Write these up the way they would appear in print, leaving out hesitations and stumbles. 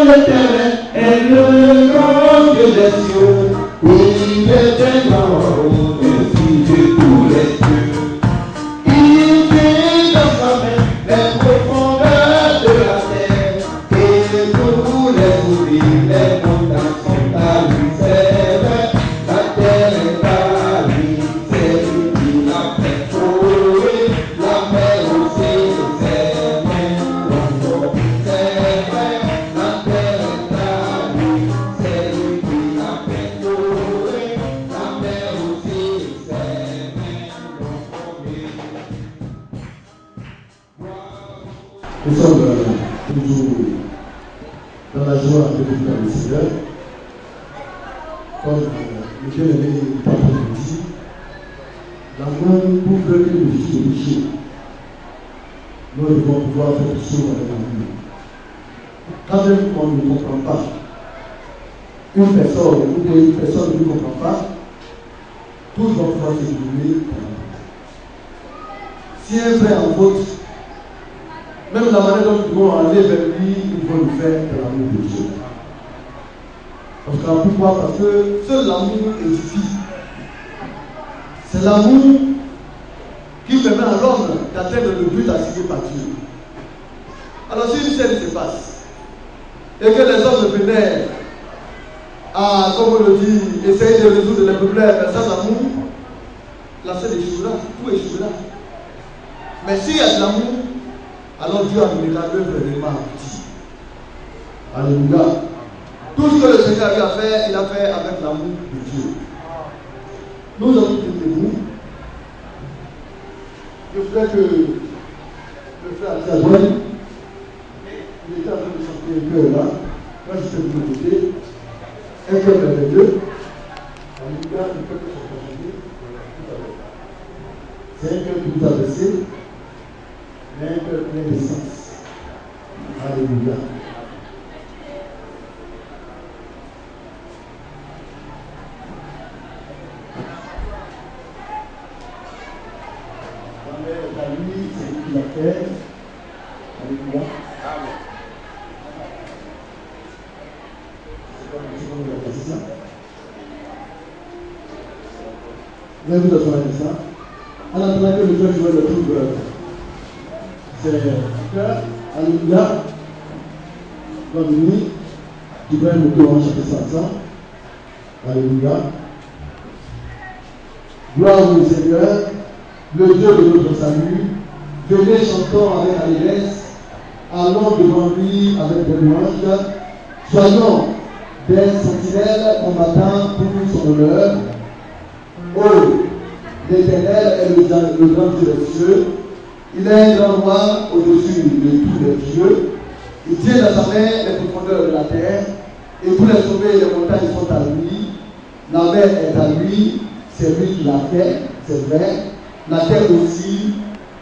l'Éternel est le grand Dieu des cieux. Il est un grand au-dessus de tous les cieux. Il fait dans sa main les profondeurs de la terre. Et tous les oublis, les montagnes sont à lui. C'est vrai, la terre est à lui. C'est lui qui l'a fait trouver. La mer aussi, c'est vrai. C'est vrai, la terre est à lui. C'est lui qui l'a fait trouver. La mer aussi, c'est vrai. Nous sommes toujours dans la joie de vivre dans le Seigneur. Comme le bien-aimé Papa nous dit, l'amour prouve que nous vivons le péché. Nous devons pouvoir faire des choses avec l'amour. Quand même on ne comprend pas, une personne ou une personne ne comprend pas, tous vont pouvoir se dérouler. Si un frère en faute, même la manière dont nous devons aller vers lui, nous devons le faire de l'amour de Dieu. Parce que pourquoi? Parce que seul l'amour édifie. C'est l'amour qui permet à l'homme d'atteindre le but assigné par Dieu. Alors si une scène se passe et que les hommes venaient à, comme on le dit, essayer de résoudre les problèmes sans amour, la scène échouera, tout échouera. Mais s'il y a de l'amour, alors Dieu a donné l'œuvre vraiment aboutie. Alléluia. Tout ce que le Seigneur lui a fait, il a fait avec l'amour de Dieu. Nous avons été debout. Je voudrais que le frère Tiagouen, il était en train de chanter un cœur là. Moi je suis de l'autre côté. Un cœur merveilleux. Alléluia, il peut que ça soit chanté. C'est un cœur qui vous a blessé. Mais un cœur plein de sens. Alléluia. La nuit, c'est ce qu'il a fait. Alléluia. Amen. C'est comme il a passé ça. Vous avez vu de ça. En attendant que le Dieu joue le trouve. C'est cœur, alléluia. Bonne nuit. Tu vas nous deux en chanter ça ensemble. Alléluia. Gloire au Seigneur, le Dieu de notre salut. Venez chantons avec allégresse. Allons devant lui avec des louanges. Soyons des sentinelles combattants pour son honneur. Oh, l'Éternel est le grand Dieu des cieux. Il est un grand roi au-dessus de tous les dieux. Il tient dans sa main les profondeurs de la terre. Et tous les sommets et les montagnes sont à lui. La mer est à lui. C'est lui qui l'a fait. C'est vrai. La terre aussi.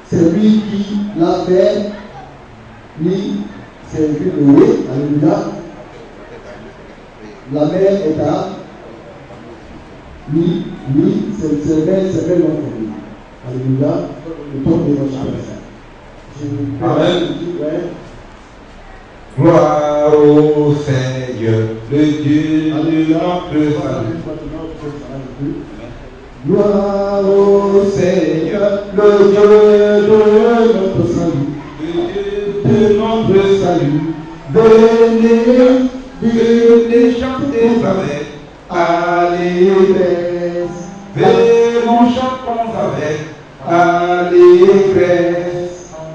C'est lui qui l'a fait. Lui, c'est lui Noé. Alléluia. La mer est à lui. Lui, c'est vrai nom pour lui. Alléluia. Le temps de votre Amen. Gloire au Seigneur, le Dieu de notre salut. Gloire au Seigneur, le Dieu de notre salut. Le Dieu de notre salut. Venez, venez chanter avec allégresse. Venons chantons avec allégresse.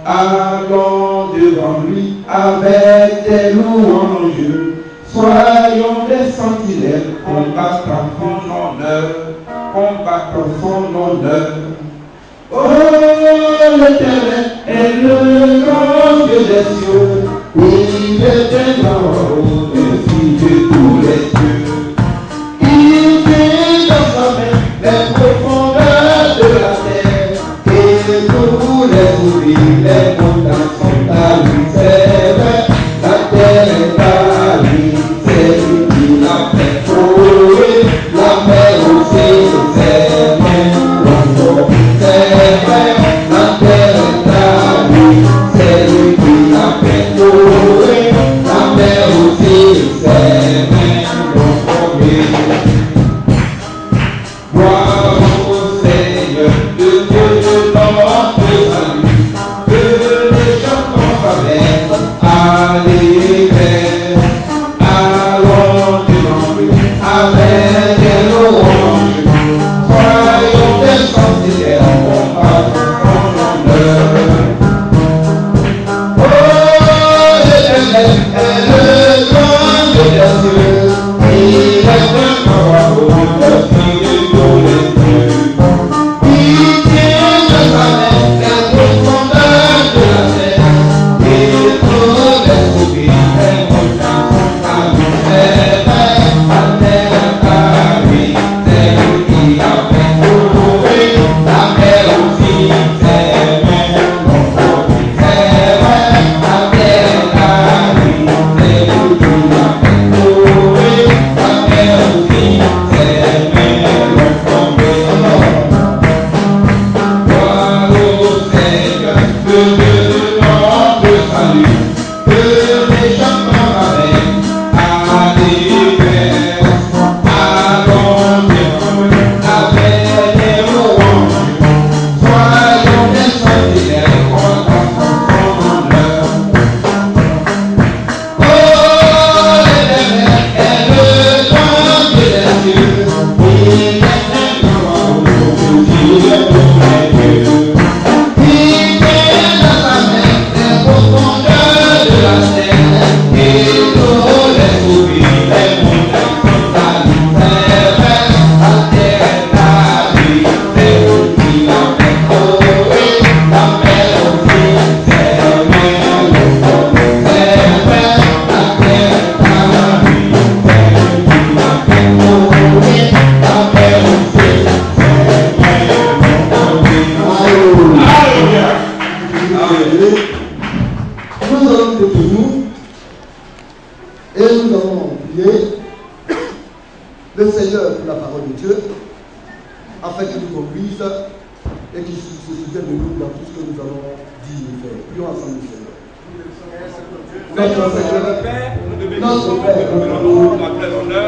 Allons devant lui avec des louanges. Soyons des sentinelles, combattant son honneur, combattant son honneur. Oh, l'Éternel est le grand Dieu des cieux. Il est un grand au-dessus de tous les cieux. Il fait dans sa main les profondeurs de la terre. Et tous les oublis, les montagnes sont à lui. C'est vrai, la terre est à lui. C'est lui qui l'a fait trouver. La mer aussi, c'est vrai. C'est vrai, la terre est à lui. C'est lui qui l'a fait trouver. La mer allons devant lui avec des louanges. Soyons des sentinelles, combattons ton honneur. Oh, l'Éternel est le grand Dieu des cieux, il est un grand roi de tous les dieux. Il tient de sa main les profondeurs de la terre, et tous les soupirs des montagnes sont à lui. La terre à lui, c'est lui qui a fait trouver. La mer aussi, c'est lui, l'on produit, c'est vrai. La terre à lui, c'est lui qui a fait trouver. La mer aussi, c'est lui, l'on produit. Gloire au Seigneur, que Dieu de notre salut, que les chanteurs avec allégresse, allons devant lui avec des louanges. Soyons des sentinelles, combattons son honneur. Oh, l'Éternel est le grand Dieu des cieux, il est un grand roi au dessus de tous les dieux. Il tient dans sa main les profondeurs de la terre, et tous les soupirs des montagnes sont à lui. C'est vrai, la terre à lui, c'est lui qui l'a fait trouver. La mer aussi, c'est lui, le fond, c'est vrai. La terre à lui, c'est lui qui l'a fait trouver. La mer aussi, c'est lui, le fond. Alléluia. Nous allons de nous et nous allons prier le Seigneur pour la parole de Dieu afin qu'il nous conduise et qu'il se souvienne de nous dans tout ce que nous allons dire et faire. Prions ensemble le Seigneur. Notre Seigneur, notre Père, nous te bénissons, nous te l'honneur.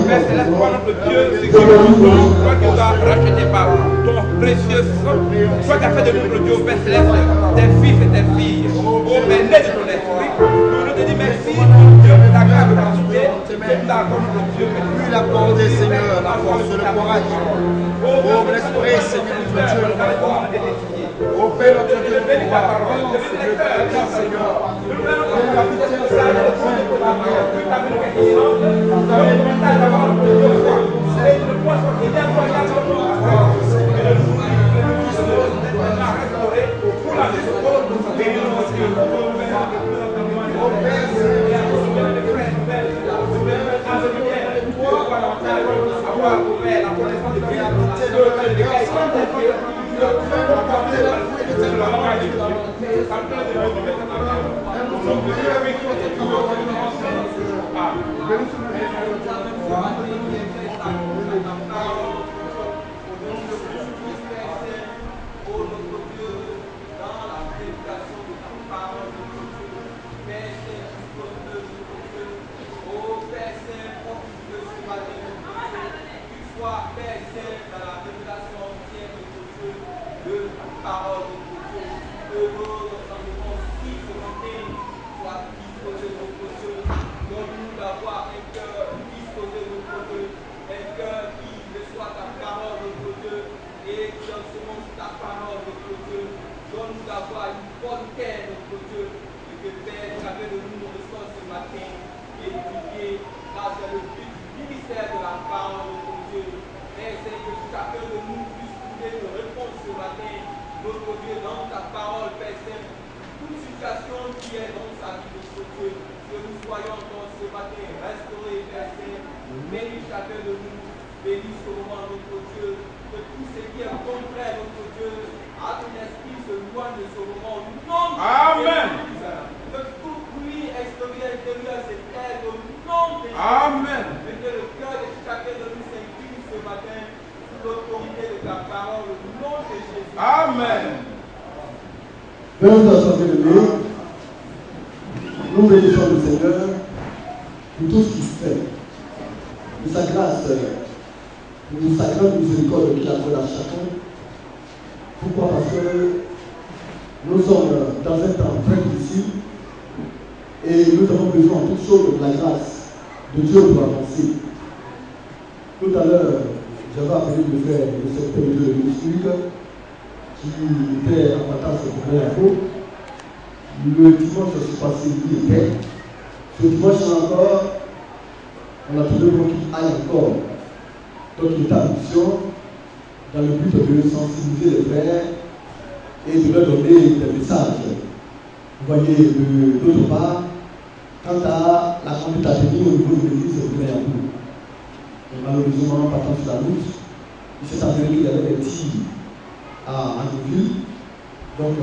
Père Céleste, toi notre Dieu, c'est que toi qui nous as racheté par ton précieux sang, toi qui as fait de nous, notre Dieu, Père Céleste, tes fils et tes filles, oh Père, né de ton esprit, nous te disons merci, mon Dieu, pour ta grâce et ta bonté, que nous t'accordons, notre Dieu, Lui l'accorder, Seigneur, la force, le courage. Oh, l'esprit, Seigneur, notre Dieu, le pouvoir. Oh, Père, notre Dieu, bénis ta parole, Seigneur, Seigneur. Amen. Et que le cœur de chacun de nous s'incline ce matin sous l'autorité de ta parole au nom de Jésus. Amen. Frères et sœurs bien-aimés, nous bénissons le Seigneur pour tout ce qu'il fait, pour sa grâce, pour sa grande miséricorde qu'il accorde à chacun. Pourquoi? Parce que nous sommes dans un temps très difficile Et nous avons besoin en toute chose de la grâce de Dieu pour avancer. Tout à l'heure, j'avais appelé le frère de cette période de l'historique qui était en vacances au Bénéaco. Le dimanche, je suis passé, il était. Ce dimanche encore, on a trouvé pour qu'il aille encore. Donc il est en mission dans le but de sensibiliser les frères et de leur donner des messages. Vous voyez, d'autre part, quant à la conduite à tenir au niveau de l'église de Bénéaco. Malheureusement, partant sur la route, il s'est avéré qu'il y avait des tirs à Nouville. Donc,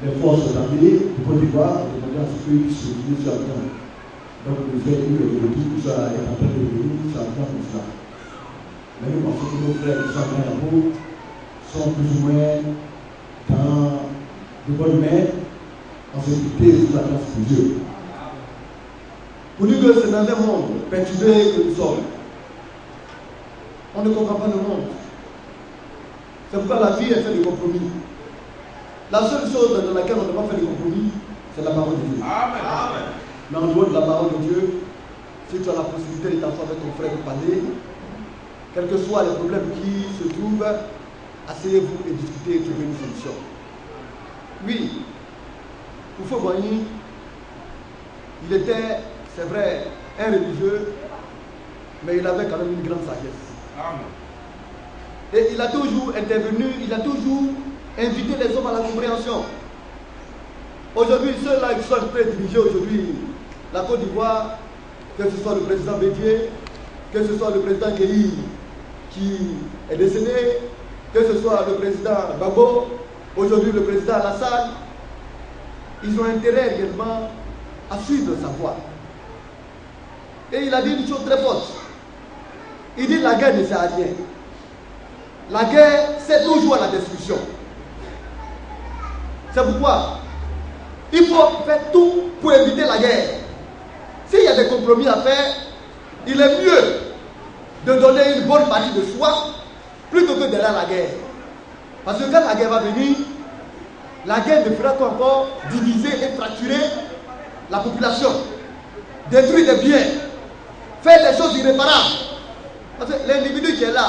les forces armées du Côte d'Ivoire ont demandé à ce qu'ils puissent se guider sur la terre. Donc, le frère est retour, ça est en train de venir, ça va comme ça. Mais nous pensons que nos frères qui sont à Bénéaco sont plus ou moins dans de bonnes mains, en sécurité sous la grâce de Dieu. Pour dire que c'est dans un monde perturbé que nous sommes. On ne comprend pas le monde. C'est pourquoi la vie est faite de compromis. La seule chose dans laquelle on ne doit pas faire de compromis, c'est la parole de Dieu. Amen. Mais en dehors de la parole de Dieu, si tu as la possibilité de t'asseoir avec ton frère pour parler, quels que soient les problèmes qui se trouvent, asseyez-vous et discutez et trouvez une solution. Oui, pour Fauboigny, il était, c'est vrai, un religieux, mais il avait quand même une grande sagesse. Amen. Et il a toujours intervenu, il a toujours invité les hommes à la compréhension. Aujourd'hui, ceux-là qui sont prêts à diriger aujourd'hui la Côte d'Ivoire, que ce soit le président Bédier, que ce soit le président Guéhi qui est décédé, que ce soit le président Babo, aujourd'hui le président Alassane, ils ont intérêt également à suivre sa voie. Et il a dit une chose très forte. Il dit la guerre ne sert à rien. La guerre, c'est toujours à la destruction. C'est pourquoi il faut faire tout pour éviter la guerre. S'il y a des compromis à faire, il est mieux de donner une bonne partie de soi plutôt que d'aller à la guerre. Parce que quand la guerre va venir, la guerre ne fera qu'encore diviser et fracturer la population, détruire des biens, faire des choses irréparables. Parce que l'individu qui est là,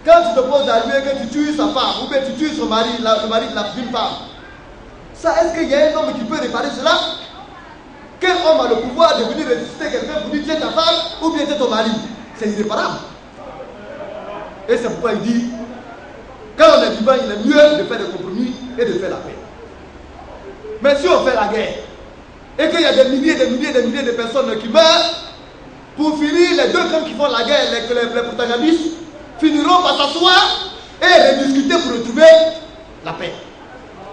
quand tu te poses à lui et que tu tues sa femme, ou bien tu tues son mari, le mari d'une femme, ça, est-ce qu'il y a un homme qui peut réparer cela? Quel homme a le pouvoir de venir ressusciter quelqu'un pour dire tiens ta femme ou bien tiens ton mari? C'est irréparable. Et c'est pourquoi il dit, quand on est vivant, il est mieux de faire des compromis et de faire la paix. Mais si on fait la guerre, et qu'il y a des milliers de personnes qui meurent, pour finir, les deux camps qui font la guerre, les protagonistes, finiront par s'asseoir et rediscuter pour retrouver la paix.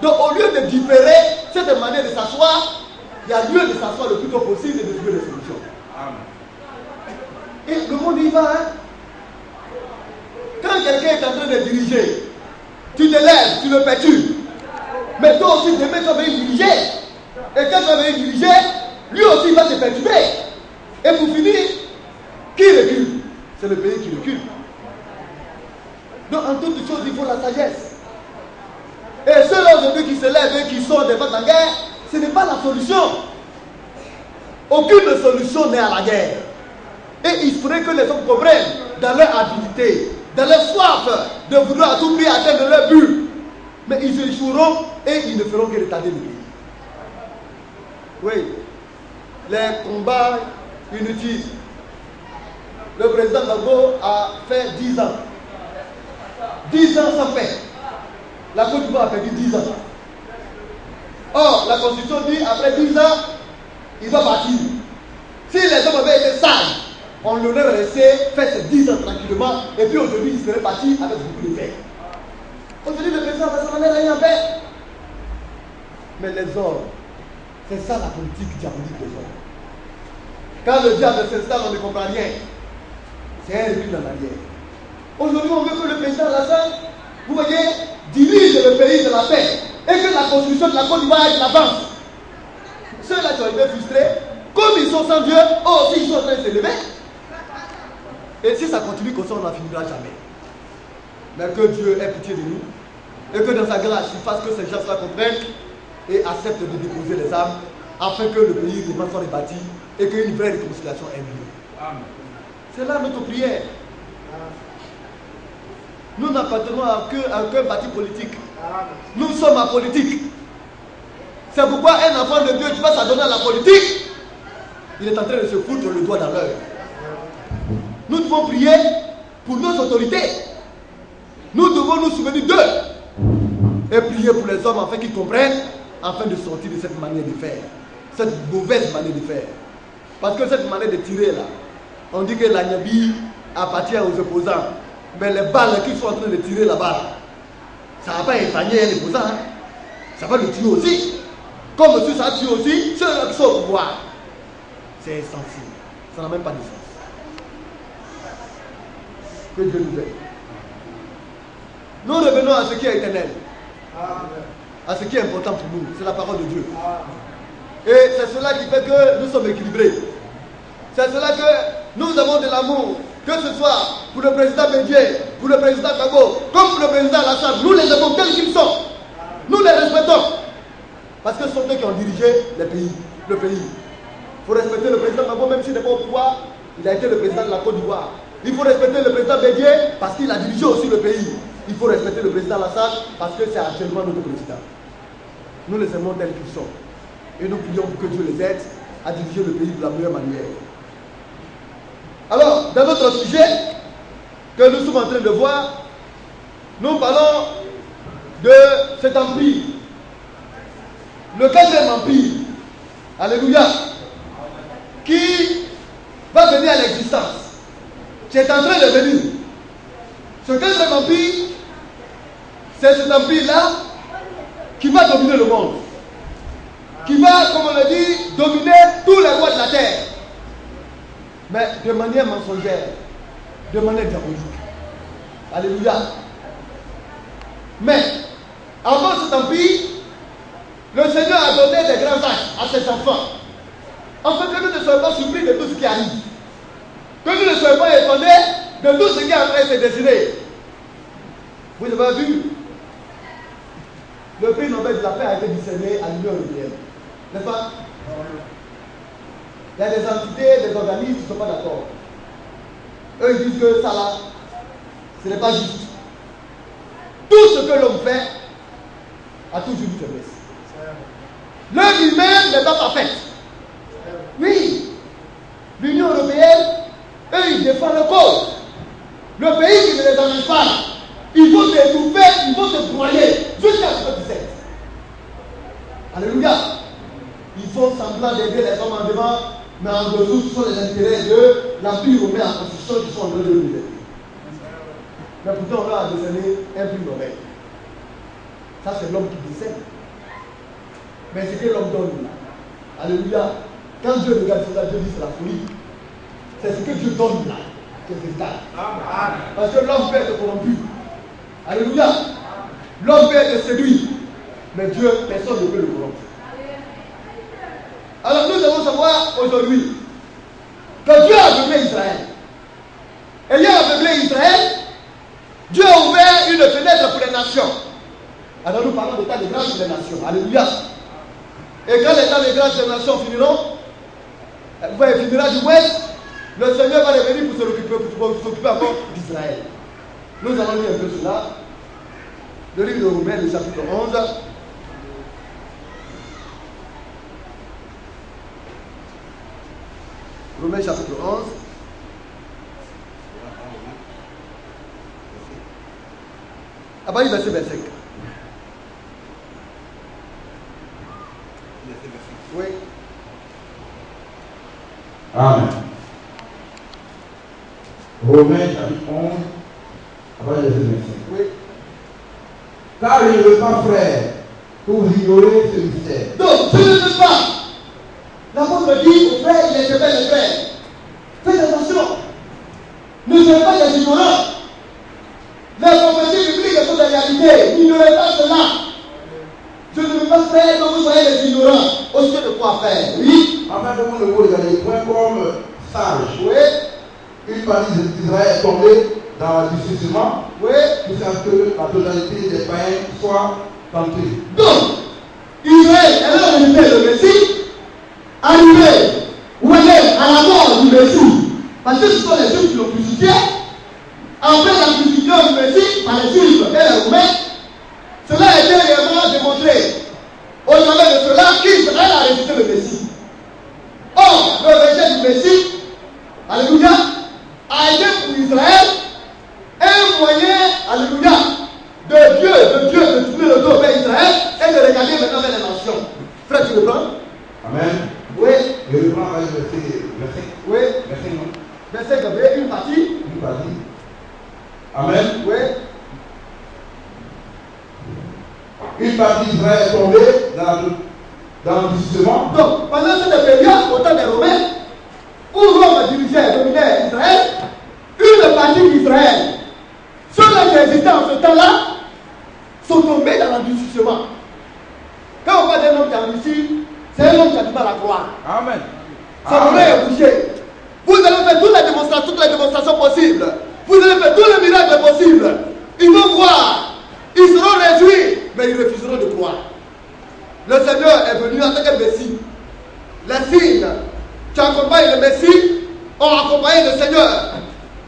Donc au lieu de différer cette manière de s'asseoir, il y a lieu de s'asseoir le plus tôt possible et de trouver des solutions. Amen. Et le monde y va. Hein? Quand quelqu'un est en train de diriger, tu te lèves, tu le perturbes. Mais toi aussi, demain, tu vas venir diriger. Et quand tu vas venir diriger, lui aussi va te perturber. Et pour finir, qui recule? C'est le pays qui recule. Donc en toute chose, il faut la sagesse. Et ceux-là aujourd'hui qui se lèvent et qui sont des vents en guerre, ce n'est pas la solution. Aucune solution n'est à la guerre. Et il faudrait que les hommes comprennent dans leur habilité, dans leur soif de vouloir à tout prix atteindre leur but. Mais ils échoueront et ils ne feront que retarder le pays. Oui, les combats inutiles. Le président Gbagbo a fait 10 ans. 10 ans sans paix. La Côte d'Ivoire a perdu 10 ans. Or, la Constitution dit, après 10 ans, il va partir. Si les hommes avaient été sages, on l'aurait laissé faire ces 10 ans tranquillement, et puis aujourd'hui, il serait parti avec beaucoup de paix. Aujourd'hui, le président va s'en aller rien en paix. Mais les hommes, c'est ça la politique diabolique des hommes. Quand le diable s'installe, on ne comprend rien. C'est un recul en arrière. Aujourd'hui, on veut que le président Alassane, vous voyez, dirige le pays de la paix et que la constitution de la Côte d'Ivoire aille l'avance. Ceux-là qui ont été frustrés, comme ils sont sans Dieu, eux aussi ils sont en train de s'élever. Et si ça continue comme ça, on n'en finira jamais. Mais que Dieu ait pitié de nous et que dans sa grâce, il fasse que ces gens-là comprennent et acceptent de déposer les armes afin que le pays soit rebâti et qu'une vraie réconciliation ait lieu. C'est là notre prière. Nous n'appartenons à aucun parti politique. Nous sommes apolitiques. C'est pourquoi un enfant de Dieu qui va s'adonner à la politique, il est en train de se foutre le doigt dans l'œil. Nous devons prier pour nos autorités. Nous devons nous souvenir d'eux et prier pour les hommes afin qu'ils comprennent, afin de sortir de cette manière de faire, cette mauvaise manière de faire. Parce que cette manière de tirer là, on dit que la Nyabi appartient aux opposants, mais les balles qu'ils sont en train de tirer là-bas, ça ne va pas épargner les opposants, hein. Ça va le tuer aussi. Comme si ça tue aussi ceux qui sont au pouvoir. C'est insensible. Ça n'a même pas de sens. Que Dieu nous aide. Nous revenons à ce qui est éternel. À ce qui est important pour nous. C'est la parole de Dieu. Et c'est cela qui fait que nous sommes équilibrés. C'est cela que nous avons de l'amour. Que ce soit pour le président Bédié, pour le président Gbagbo, comme pour le président Alassane. Nous les aimons tels qu'ils sont. Nous les respectons. Parce que ce sont eux qui ont dirigé le pays. Il faut respecter le président Gbagbo, même s'il n'est pas au pouvoir. Il a été le président de la Côte d'Ivoire. Il faut respecter le président Bédié parce qu'il a dirigé aussi le pays. Il faut respecter le président Alassane parce que c'est actuellement notre président. Nous les aimons tels qu'ils sont. Et nous prions pour que Dieu les aide à diriger le pays de la meilleure manière. Alors, dans notre sujet que nous sommes en train de voir, nous parlons de cet empire. Le 4e empire. Alléluia. Qui va venir à l'existence. C'est en train de venir. Ce 4e empire, c'est cet empire-là qui va dominer le monde. Qui va, comme on l'a dit, dominer tous les rois de la terre. Mais de manière mensongère, de manière diabolique. Alléluia. Mais, avant cet empire, le Seigneur a donné des grands actes à ses enfants. Afin que nous ne soyons pas surpris de tout ce qui arrive. Que nous ne soyons pas étonnés de tout ce qui est en train de se dessiner. Vous avez vu, le prix Nobel de la paix a été discerné à l'Union européenne. N'est-ce pas? Il y a des entités, des organismes qui ne sont pas d'accord. Eux, ils disent que ça là, ce n'est pas juste. Tout ce que l'homme fait a toujours une faiblesse. L'œuvre humaine n'est pas parfaite. Oui, l'Union européenne, eux, ils défendent le cause. Le pays qui ne les amène pas, il faut s'étouffer, il faut se broyer jusqu'à ce que tu sais. Alléluia. Ils font semblant d'aider les hommes en devant, mais en dessous, ce sont les intérêts de l'Empire romain en construction qui sont en train de le libérer. Mais pourtant, on leur a décerné un prix Nobel. Ça, c'est l'homme qui décède. Mais c'est que l'homme donne là. Alléluia. Quand Dieu regarde cela, Dieu dit c'est la folie. C'est ce que Dieu donne là, que c'est ça. Parce que l'homme peut être corrompu. Alléluia. L'homme peut être séduit. Mais Dieu, personne ne peut le corrompre. Alors nous devons savoir aujourd'hui que Dieu a aveuglé Israël. Ayant aveuglé Israël, Dieu a ouvert une fenêtre pour les nations. Alors nous parlons d'état de grâce pour les nations. Alléluia. Et quand l'état de grâce des nations finiront, il finira du ouest, le Seigneur va revenir pour s'occuper encore d'Israël. Nous allons lire un peu cela. Le livre de Romains, le chapitre 11. Romains chapitre 11. À partir du verset 25. Oui. Amen. Romains chapitre 11, à partir du verset 25. Oui. Car il ne veut pas, frère, que vous ignorez ce mystère. Donc, je ne veux pas. L'apôtre dit aux frères, il est fait les frères. Faites attention. Ne soyez pas des ignorants. Les prophéties bibliques sont des réalités. N'ignorez pas cela. Je ne veux pas faire que vous soyez des ignorants au sujet de quoi faire. Oui. Afin que vous ne vous regardez point comme sage. Oui. Une partie d'Israël est tombée dans le discernement. Oui. Jusqu'à ce que la totalité des païens soit tentée. Donc, Israël, elle a rejeté le Messie. arriver, vous voyez, à la mort du Messie, parce que ce sont les Juifs qui l'ont crucifié, après la crucifixion du Messie par les Juifs et les Romains, cela a été réellement démontré. Au travers de cela, qu'Israël a résisté le Messie. Or, le rejet du Messie, alléluia, a été pour Israël un moyen, alléluia, de tourner le dos vers Israël et de regarder maintenant vers les nations. Frère, tu le prends? Amen. Oui. Je reprends avec verset. Oui. Verset non. Verset Gabriel, une partie. Une partie. Amen. Oui. Une partie d'Israël est tombée dans l'endurcissement. Donc, pendant cette période, au temps des Romains, où Rome dirigeait, dominait Israël, une partie d'Israël, ceux-là qui existaient en ce temps-là, sont tombés dans l'endurcissement. Quand on parle d'un homme qui a réussi, c'est un homme qui a du mal à croire. Amen. Son oreille est bouchée. Vous allez faire toutes les démonstrations possibles. Vous allez faire tous les miracles possibles. Ils vont voir. Ils seront réjouis, mais ils refuseront de croire. Le Seigneur est venu en tant que Messie. Les signes qui accompagnent le Messie ont accompagné le Seigneur.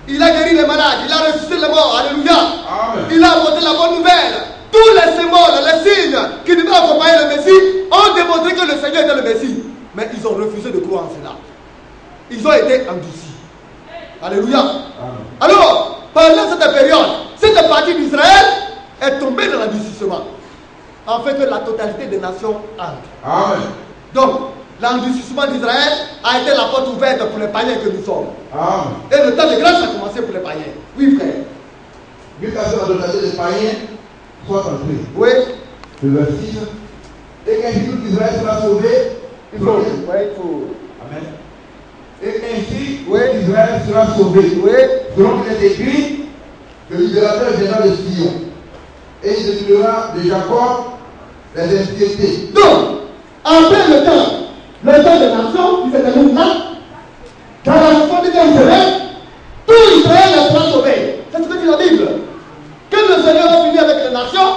Il a guéri les malades, il a ressuscité les morts. Alléluia. Amen. Il a apporté la bonne nouvelle. Tous les symboles, les signes qui devaient accompagner le Messie ont démontré que le Seigneur était le Messie. Mais ils ont refusé de croire en cela. Ils ont été endurcis. Alléluia. Amen. Alors, pendant cette période, cette partie d'Israël est tombée dans l'endurcissement. En fait, la totalité des nations entrent. Amen. Donc, l'endurcissement d'Israël a été la porte ouverte pour les païens que nous sommes. Amen. Et le temps de grâce a commencé pour les païens. Oui, frère. Jusqu'à ce que la totalité des païens soit entrée. Oui. Le verset 6. Et qu'ainsi tout Israël sera sauvé. Il faut. Amen. Et ainsi, Oui. Israël sera sauvé. Oui. Selon qu'il est écrit, le libérateur viendra de Sion. Et il détruira de Jacob les impiétés. Donc, après le temps des nations qui se termine là, dans la responsabilité d'Israël, tout Israël sera sauvé. C'est ce que dit la Bible. Quand le Seigneur va finir avec les nations,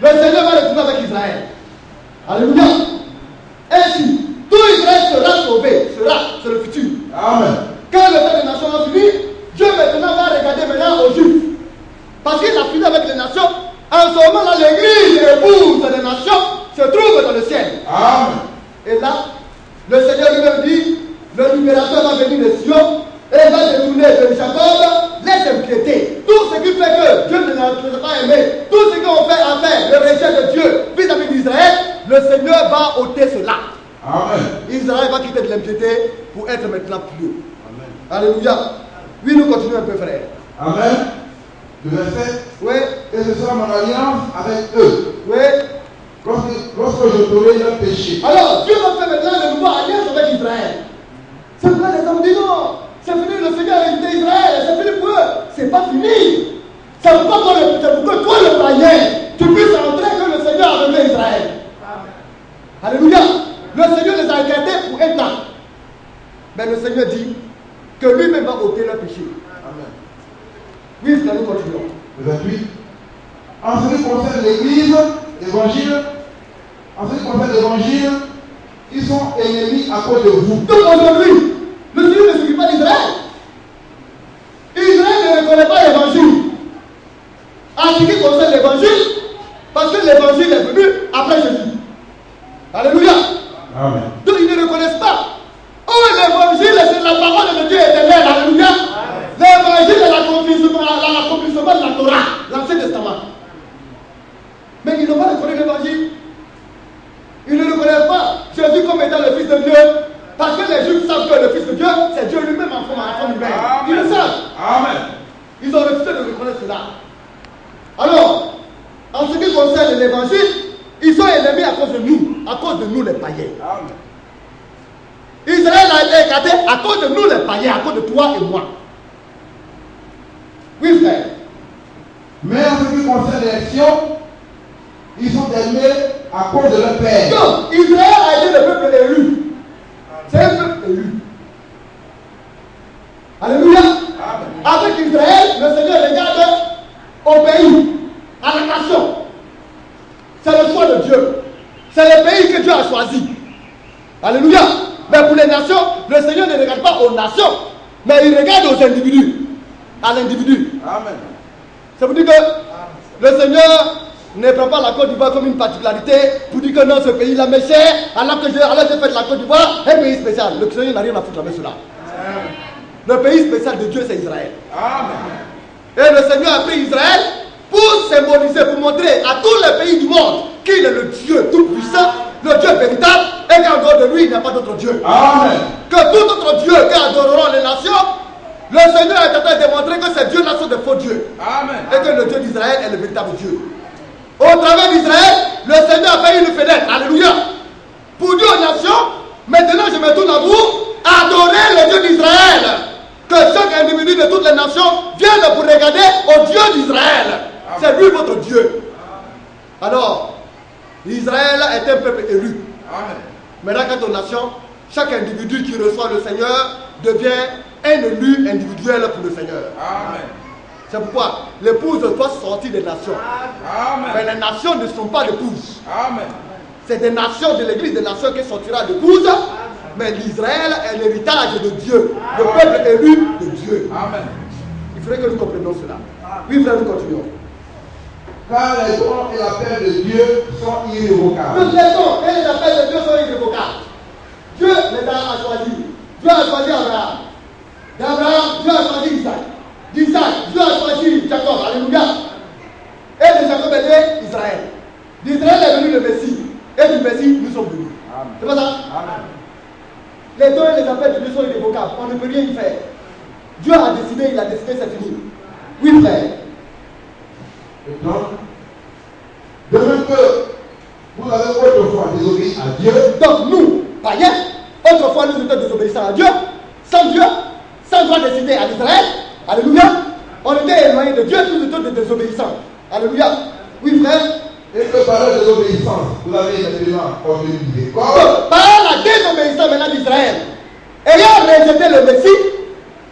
le Seigneur va retourner avec Israël. Alléluia. Ainsi, tout Israël sera sauvé. C'est le futur. Amen. Quand le temps des nations va finir, Dieu maintenant va regarder maintenant aux Juifs. Parce qu'il a fini avec les nations. En ce moment-là, l'église épouse des nations se trouve dans le ciel. Amen. Et là, le Seigneur lui-même dit, le libérateur va venir de Sion et va détourner de Jacob les impiétés. Tout ce qui fait que Dieu ne l'a pas aimé, tout ce qu'on fait en fait, le rejet de Dieu vis-à-vis d'Israël, le Seigneur va ôter cela. Amen. Israël va quitter de l'impiété pour être maintenant plus haut. Amen. Alléluia. Oui, nous continuons un peu, frère. Amen. Le verset. Oui, Et ce sera mon alliance avec eux. oui. Lorsque je ferai leur péché. Alors, Dieu va faire maintenant une nouvelle alliance avec Israël. C'est pourquoi les hommes disent non, c'est fini, le Seigneur a invité Israël, c'est fini pour eux. C'est pas fini. C'est pourquoi toi, le païen, tu puisses entrer que le Seigneur a donné Israël. Alléluia. Le Seigneur les a gardés pour un temps. Mais le Seigneur dit que lui-même va ôter leur péché. Amen. Oui, frère, nous continuons. Le 28. En ce qui concerne l'Église, l'Évangile, ils sont ennemis à cause de vous. Donc aujourd'hui, le Seigneur ne s'occupe pas d'Israël. Israël ne reconnaît pas l'évangile. En ce qui concerne l'évangile, parce que l'évangile est venu après Jésus. Alléluia. Amen. Donc ils ne reconnaissent pas. Oh, l'évangile, c'est la parole de Dieu éternelle. Alléluia. L'évangile est l'accomplissement de la Torah, l'Ancien Testament. Mais ils n'ont pas reconnu l'évangile. Ils ne reconnaissent pas Jésus comme étant le Fils de Dieu. Parce que les Juifs savent que le Fils de Dieu, c'est Dieu lui-même en forme humaine. Ils le savent. Amen. Ils ont refusé de reconnaître cela. Alors, en ce qui concerne l'évangile, ils sont ennemis à cause de nous les païens. Amen. Israël a été écarté à cause de nous les païens, à cause de toi et moi. Oui, frère. Mais en ce qui concerne l'élection, ils sont aimés à cause de leur père. Donc, Israël a été le peuple élu. C'est un peuple élu. Alléluia. Avec Israël, le Seigneur regarde au pays, à la nation. C'est le choix de Dieu. C'est le pays que Dieu a choisi. Alléluia. Mais pour les nations, le Seigneur ne regarde pas aux nations, mais il regarde aux individus. À l'individu. Amen. Ça veut dire que le Seigneur ne prend pas la Côte d'Ivoire comme une particularité pour dire que non, ce pays-là m'est cher, alors que j'ai fait de la Côte d'Ivoire un pays spécial. Le Seigneur n'a rien à foutre avec cela. Le pays spécial de Dieu, c'est Israël. Amen. Et le Seigneur a pris Israël pour symboliser, pour montrer à tous les pays du monde qu'il est le Dieu tout-puissant, le Dieu véritable, et qu'en dehors de lui, il n'y a pas d'autre Dieu. Amen. Que tout autre Dieu qu'adoreront les nations, le Seigneur est en train de démontrer que ces dieux-là sont des faux dieux. Amen. Et que le Dieu d'Israël est le véritable Dieu. Au travers d'Israël, le Seigneur a fait une fenêtre. Alléluia. Pour dire aux nations, maintenant je me tourne à vous, adorez le Dieu d'Israël. Que chaque individu de toutes les nations vienne pour regarder au Dieu d'Israël. C'est lui votre Dieu. Alors, Israël est un peuple élu. Amen. Maintenant, quant aux nations, chaque individu qui reçoit le Seigneur devient un élu individuel pour le Seigneur. Amen. C'est pourquoi l'épouse doit sortir des nations. Amen. Mais les nations ne sont pas l'épouses. Amen. C'est des nations de l'église des nations qui sortira d'épouse. Mais l'Israël est l'héritage de Dieu, le peuple élu de Dieu. Amen. Il faudrait que nous comprenions cela. Oui, frère, nous continuons. Car les dons et l'appel de Dieu sont irrévocables. Les dons et les appels de Dieu sont irrévocables. Dieu les a choisis. Dieu a choisi Abraham. D'Abraham, Dieu a choisi Isaac. D'Isaac, Dieu a choisi Jacob. Alléluia. Et de Jacob est né Israël. D'Israël est venu le Messie. Et du Messie, nous sommes venus. C'est pas ça? Amen. Les dons et les appels de Dieu sont irrévocables. On ne peut rien y faire. Dieu a décidé, il a décidé, c'est fini. Oui, frère. Et donc, de même que vous avez autrefois désobéi à Dieu, Donc nous, païens, autrefois nous étions désobéissants à Dieu, sans Dieu, sans droit décider à l'Israël. Alléluia. On était éloignés de Dieu, nous étions des désobéissants. Alléluia. Oui, frère. et que par la désobéissance, vous avez maintenant obtenu miséricorde. Donc, par la désobéissance maintenant d'Israël, ayant rejeté le Messie,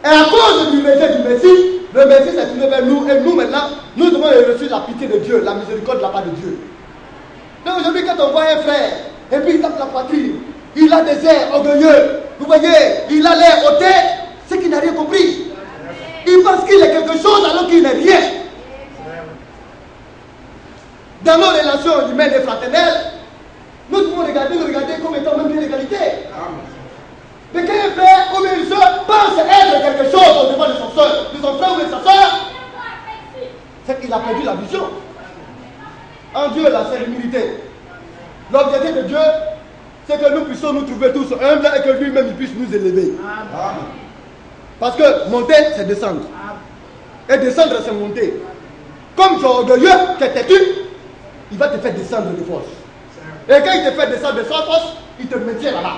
et à cause du rejet du Messie, le Messie s'est tourné vers nous, et nous maintenant, nous avons reçu la pitié de Dieu, la miséricorde de la part de Dieu. Donc aujourd'hui, quand on voit un frère, et puis il tape la poitrine, il a des airs orgueilleux, vous voyez, il a l'air ôté, c'est qu'il n'a rien compris. Il pense qu'il est quelque chose alors qu'il n'est rien. Dans nos relations humaines et fraternelles, nous devons regarder comme étant même bien l'égalité. Mais quand un frère ou une soeur pense être quelque chose au devant de son frère ou de sa soeur, c'est qu'il a perdu la vision. En Dieu, là, c'est l'humilité. L'objectif de Dieu, c'est que nous puissions nous trouver tous humbles et que lui-même il puisse nous élever. Amen. Parce que monter, c'est descendre. Et descendre, c'est monter. Comme tu es orgueilleux, tu es têtu, il va te faire descendre de force. Et quand il te fait descendre de force, il te maintient là-bas.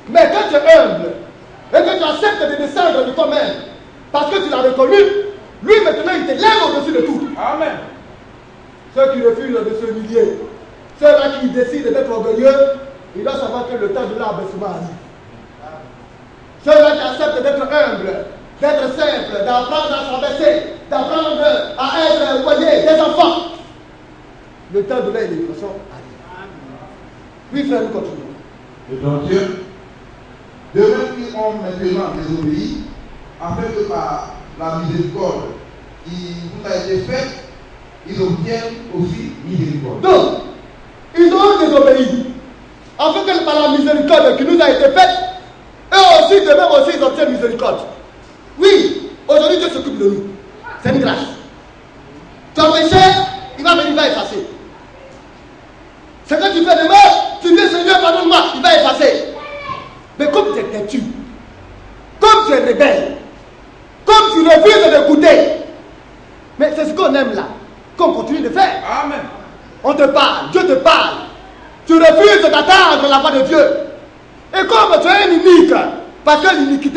Mais quand tu es humble, et que tu acceptes de descendre de toi-même, parce que tu l'as reconnu, lui maintenant il te lève au-dessus de tout. Amen. Ceux qui refusent de se humilier, ceux-là qui décident d'être orgueilleux, ils doivent savoir que le temps de l'abaissement arrive. Ceux-là qui acceptent d'être humbles, d'être simples, d'apprendre à s'abaisser, d'apprendre à être, voyez, des enfants. Le temps de l'élévation arrive. Oui, frère, nous continuons. Et donc Dieu, de même qu'ils ont maintenant désobéi, afin que par la miséricorde qui vous a été faite, ils obtiennent aussi miséricorde. Donc, ils ont désobéi. Afin que par la miséricorde qui nous a été faite, eux aussi, de même aussi, ils obtiennent miséricorde. Oui, aujourd'hui Dieu s'occupe de nous. C'est une grâce. Tu as péché, il va venir, il va effacer. Ce que tu fais de mal, tu dis Seigneur, pardonne-moi, il va effacer. Mais comme tu es têtu, comme tu es rebelle, comme tu refuses d'écouter, mais c'est ce qu'on aime là, qu'on continue de faire. Amen. On te parle, Dieu te parle. Tu refuses d'attendre la voix de Dieu. Et comme tu es un unique, parce que l'unique,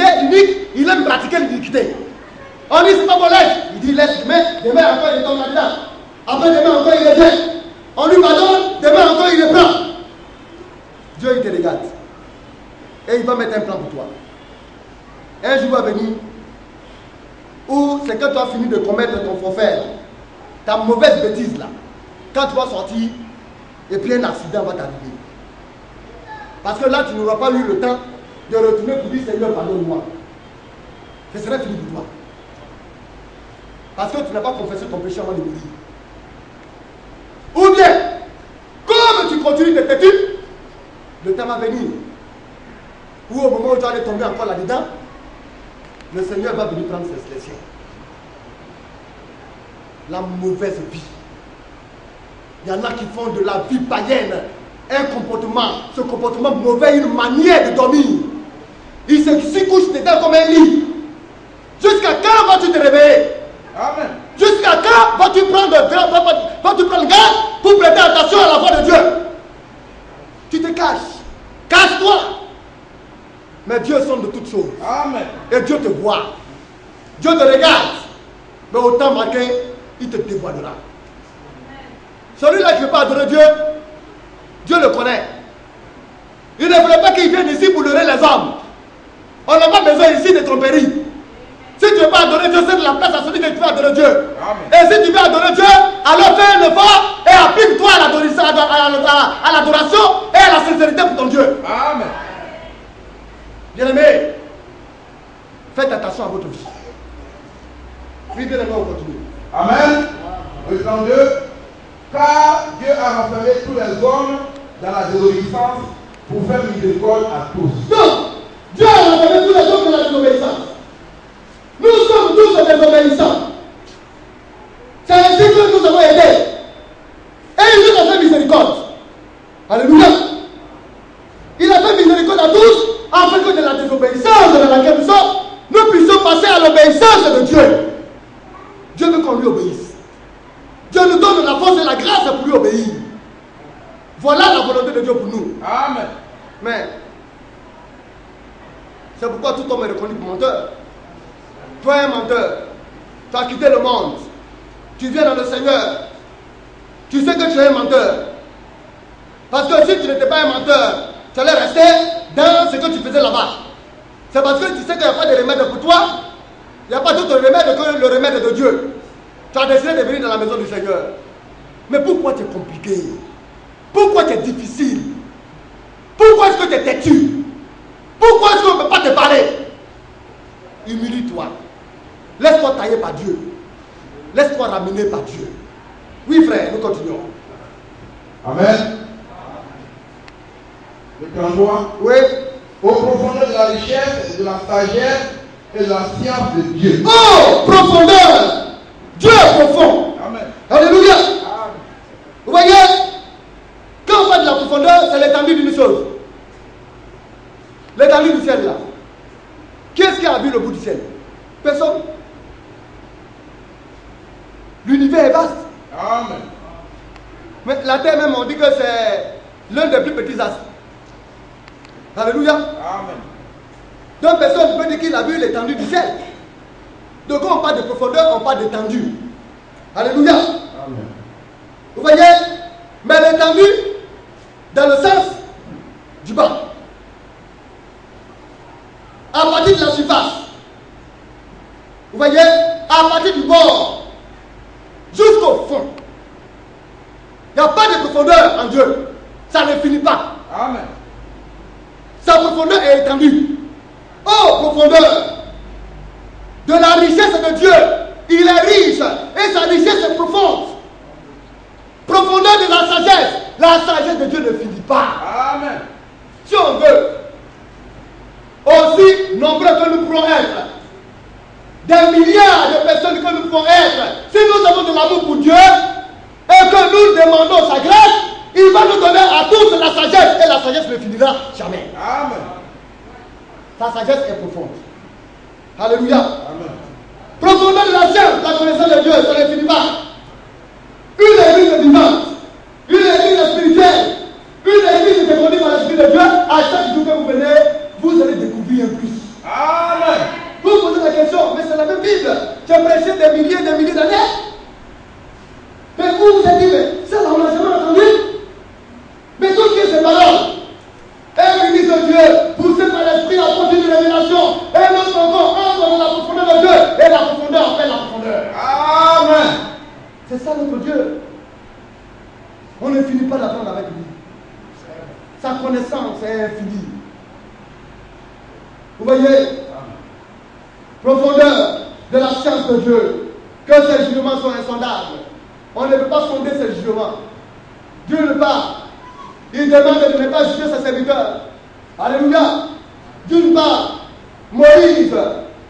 il aime pratiquer l'iniquité. On dit c'est pas bon, laisse. Il dit laisse, demain encore il tombe là-dedans. Après demain encore il rejette. On lui pardonne, demain encore il reprend. Dieu il te regarde. Et il va mettre un plan pour toi. Un jour va venir où c'est quand tu as fini de commettre ton forfait, ta mauvaise bêtise là. Quand tu vas sortir, et puis un accident va t'arriver. Parce que là, tu n'auras pas eu le temps de retourner pour dire Seigneur, pardonne-moi. Ce serait fini pour toi. Parce que tu n'as pas confessé ton péché avant de mourir. Ou bien, comme tu continues de têtu, le temps va venir où au moment où tu vas aller tomber encore là-dedans, le Seigneur va venir prendre ses sélections. La mauvaise vie. Il y en a qui font de la vie païenne un comportement, ce comportement mauvais, une manière de dormir. Ils s'y couchent dedans comme un lit. Jusqu'à quand vas-tu te réveiller? Amen. Jusqu'à quand vas-tu prendre garde pour prêter attention à la voix de Dieu? Tu te caches. Cache-toi. Mais Dieu sonde de toutes choses. Amen. Et Dieu te voit. Dieu te regarde. Mais au temps marqué, il te dévoilera. Celui-là qui ne veut pas adorer Dieu, Dieu le connaît. Il ne voulait pas qu'il vienne ici pour leurrer les hommes. On n'a pas besoin ici de tromperie. Si tu ne veux pas adorer Dieu, c'est de la place à celui qui veut adorer Dieu. Amen. Et si tu veux adorer Dieu, alors fais un effort et applique-toi à l'adoration et à la sincérité pour ton Dieu. Amen. Bien-aimés, faites attention à votre vie. Oui, bien-aimés, on continue. Amen. Verset 2. Car Dieu a rassemblé tous les hommes dans la désobéissance pour faire miséricorde à tous. Donc, Dieu a rassemblé tous les hommes dans la désobéissance. Nous sommes tous désobéissants. C'est ainsi que nous avons aidé. Et il nous a fait miséricorde. Alléluia. Il a fait miséricorde à tous, afin que de la désobéissance dans laquelle nous sommes, nous puissions passer à l'obéissance de Dieu. Dieu veut qu'on lui obéisse. Dieu nous donne la force et la grâce pour lui obéir. Voilà la volonté de Dieu pour nous. Amen. Mais, c'est pourquoi tout homme est reconnu pour menteur. Toi es un menteur. Tu as quitté le monde. Tu viens dans le Seigneur. Tu sais que tu es un menteur. Parce que si tu n'étais pas un menteur, tu allais rester dans ce que tu faisais là-bas. C'est parce que tu sais qu'il n'y a pas de remède pour toi. Il n'y a pas d'autre remède que le remède de Dieu. Tu as décidé de venir dans la maison du Seigneur. Mais pourquoi tu es compliqué? Pourquoi tu es difficile? Pourquoi est-ce que tu es têtu? Pourquoi est-ce qu'on ne peut pas te parler? Humilie-toi. Laisse-toi tailler par Dieu. Laisse-toi ramener par Dieu. Oui, frère, nous continuons. Amen. Le 33. Oui. Aux profondeurs de la richesse, de la sagesse et de la science de Dieu. Oh, profondeur! Dieu est profond. Amen. Alléluia. Amen. Vous voyez, quand on parle de la profondeur, c'est l'étendue d'une chose. L'étendue du ciel là. Qui est-ce qui a vu le bout du ciel? Personne. L'univers est vaste. Amen. Mais la terre même, on dit que c'est l'un des plus petits astres. Alléluia. Amen. Donc personne ne peut dire qu'il a vu l'étendue du ciel. Donc quand on parle de profondeur, on parle d'étendue. Alléluia. Amen. Vous voyez? Mais l'étendue, dans le sens du bas. À partir de la surface. Vous voyez? À partir du bord. Jusqu'au fond. Il n'y a pas de profondeur en Dieu. Ça ne finit pas. Amen. Sa profondeur est étendue. Oh, profondeur de la richesse de Dieu. Il est riche et sa richesse est profonde. Profondeur de la sagesse. La sagesse de Dieu ne finit pas. Amen. Si on veut, aussi nombreux que nous pourrons être, des milliards de personnes que nous pourrons être, si nous avons de l'amour pour Dieu et que nous demandons sa grâce, il va nous donner à tous la sagesse et la sagesse ne finira jamais. Amen. Sa sagesse est profonde. Alléluia. Amen. Profondeur de la science, la connaissance de Dieu, ça ne finit pas. Une église vivante, une église spirituelle, une église qui est conduite par l'Esprit de Dieu, à chaque jour que vous venez, vous allez découvrir un plus. Amen. Vous vous posez la question, mais c'est la même Bible. Tu as prêché des milliers d'années. Mais vous vous êtes dit, mais ça, on n'a jamais entendu. Mais tout ce qui est ces paroles, un ministre de Dieu, poussé par l'Esprit à produire une révélation, et l'autre encore entre dans la profondeur de Dieu, et la profondeur appelle la profondeur. Amen. C'est ça notre Dieu. On ne finit pas d'apprendre avec lui. sa connaissance est infinie. Vous voyez, profondeur de la science de Dieu, que ses jugements sont insondables. On ne peut pas sonder ses jugements. D'une part, il demande de ne pas juger ses serviteurs. Alléluia. D'une part, Moïse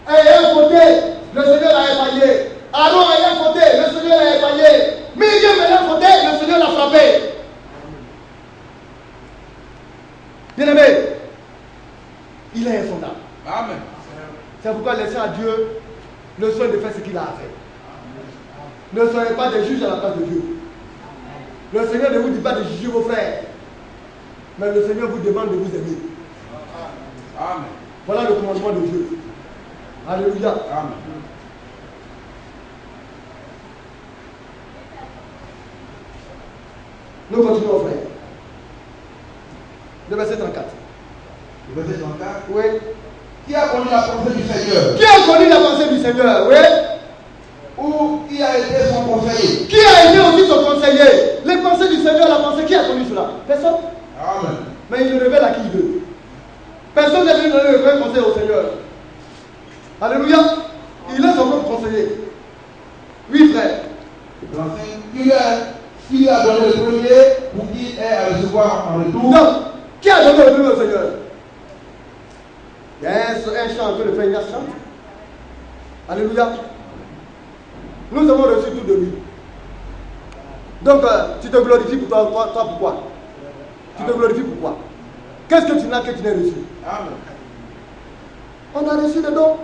ayant fauté, le Seigneur l'a épargné. Aaron ayant fauté, le Seigneur l'a épargné. Myriam ayant fauté, le Seigneur l'a frappé. Bien-aimé, il est insondable. Amen. C'est pourquoi laissez à Dieu le soin de faire ce qu'il a à faire. Ne soyez pas des juges à la place de Dieu. Le Seigneur ne vous dit pas de juger vos frères, mais le Seigneur vous demande de vous aimer. Amen. Voilà le commandement de Dieu. Alléluia. Amen. Nous continuons, frère. Le verset 34. Le verset 34. Oui. Qui a connu la pensée du Seigneur? Qui a connu la pensée du Seigneur? Oui. Ou qui a été son conseiller? Qui a été aussi son conseiller? Les pensées du Seigneur, la pensée, qui a connu cela? Personne. Amen. Mais il le révèle à qui il veut. Personne n'est venu donner le vrai conseil au Seigneur. Alléluia. Il est son propre conseiller. Oui, frère. Qui a donné le premier pour qu'il ait à recevoir en retour? Non. Qui a donné le premier au Seigneur? Il y a un chant que le frère Ignace chante. Alléluia. Nous avons reçu tout de lui. Donc, tu te glorifies pour toi pourquoi? Tu te glorifies pourquoi? Qu'est-ce que tu n'as que tu n'as reçu? Amen. On a reçu des dons.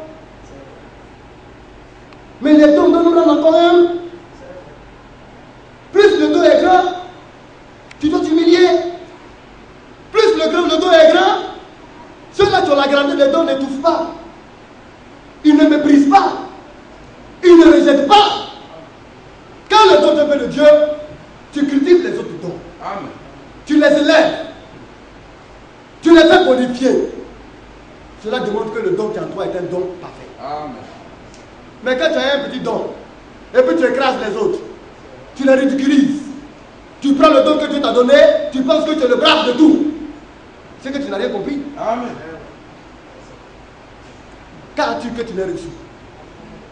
Mais les dons nous donnent encore un. Plus le don est grand, tu dois t'humilier. Plus le don est grand, ceux-là qui ont la grandeur des dons n'étouffent pas. Ils ne méprisent pas. Ils ne rejettent pas. Quand le don te vient de Dieu, tu cultives les autres dons. Amen. Tu les élèves. Tu les fais bonifier. Cela démontre que le don qui est en toi est un don parfait. Amen. Mais quand tu as un petit don, et puis tu écrases les autres, tu les ridiculises. Tu prends le don que Dieu t'a donné, tu penses que tu es le brave de tout. C'est que tu n'as rien compris. Amen. Qu'as-tu que tu l'aies reçu?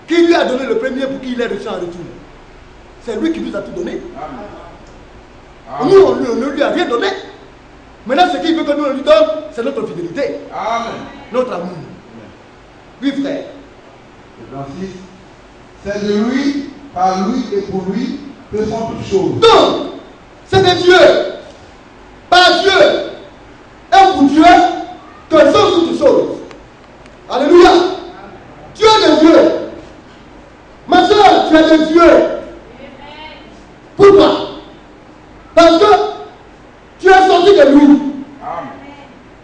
Qui lui a donné le premier pour qu'il ait reçu en retour? C'est lui qui nous a tout donné. Amen. Nous, on ne lui a rien donné. Maintenant, ce qu'il veut que nous lui donne, c'est notre fidélité, Amen. notre amour. Oui, frère. Le verset 6. C'est de lui, par lui et pour lui que sont toutes choses. Donc, c'est de Dieu, par Dieu, et pour Dieu, que sont toutes choses. Alléluia. Dieu est Dieu. Ma soeur, tu es de Dieu. Pourquoi? Parce que tu es sorti de lui. Amen.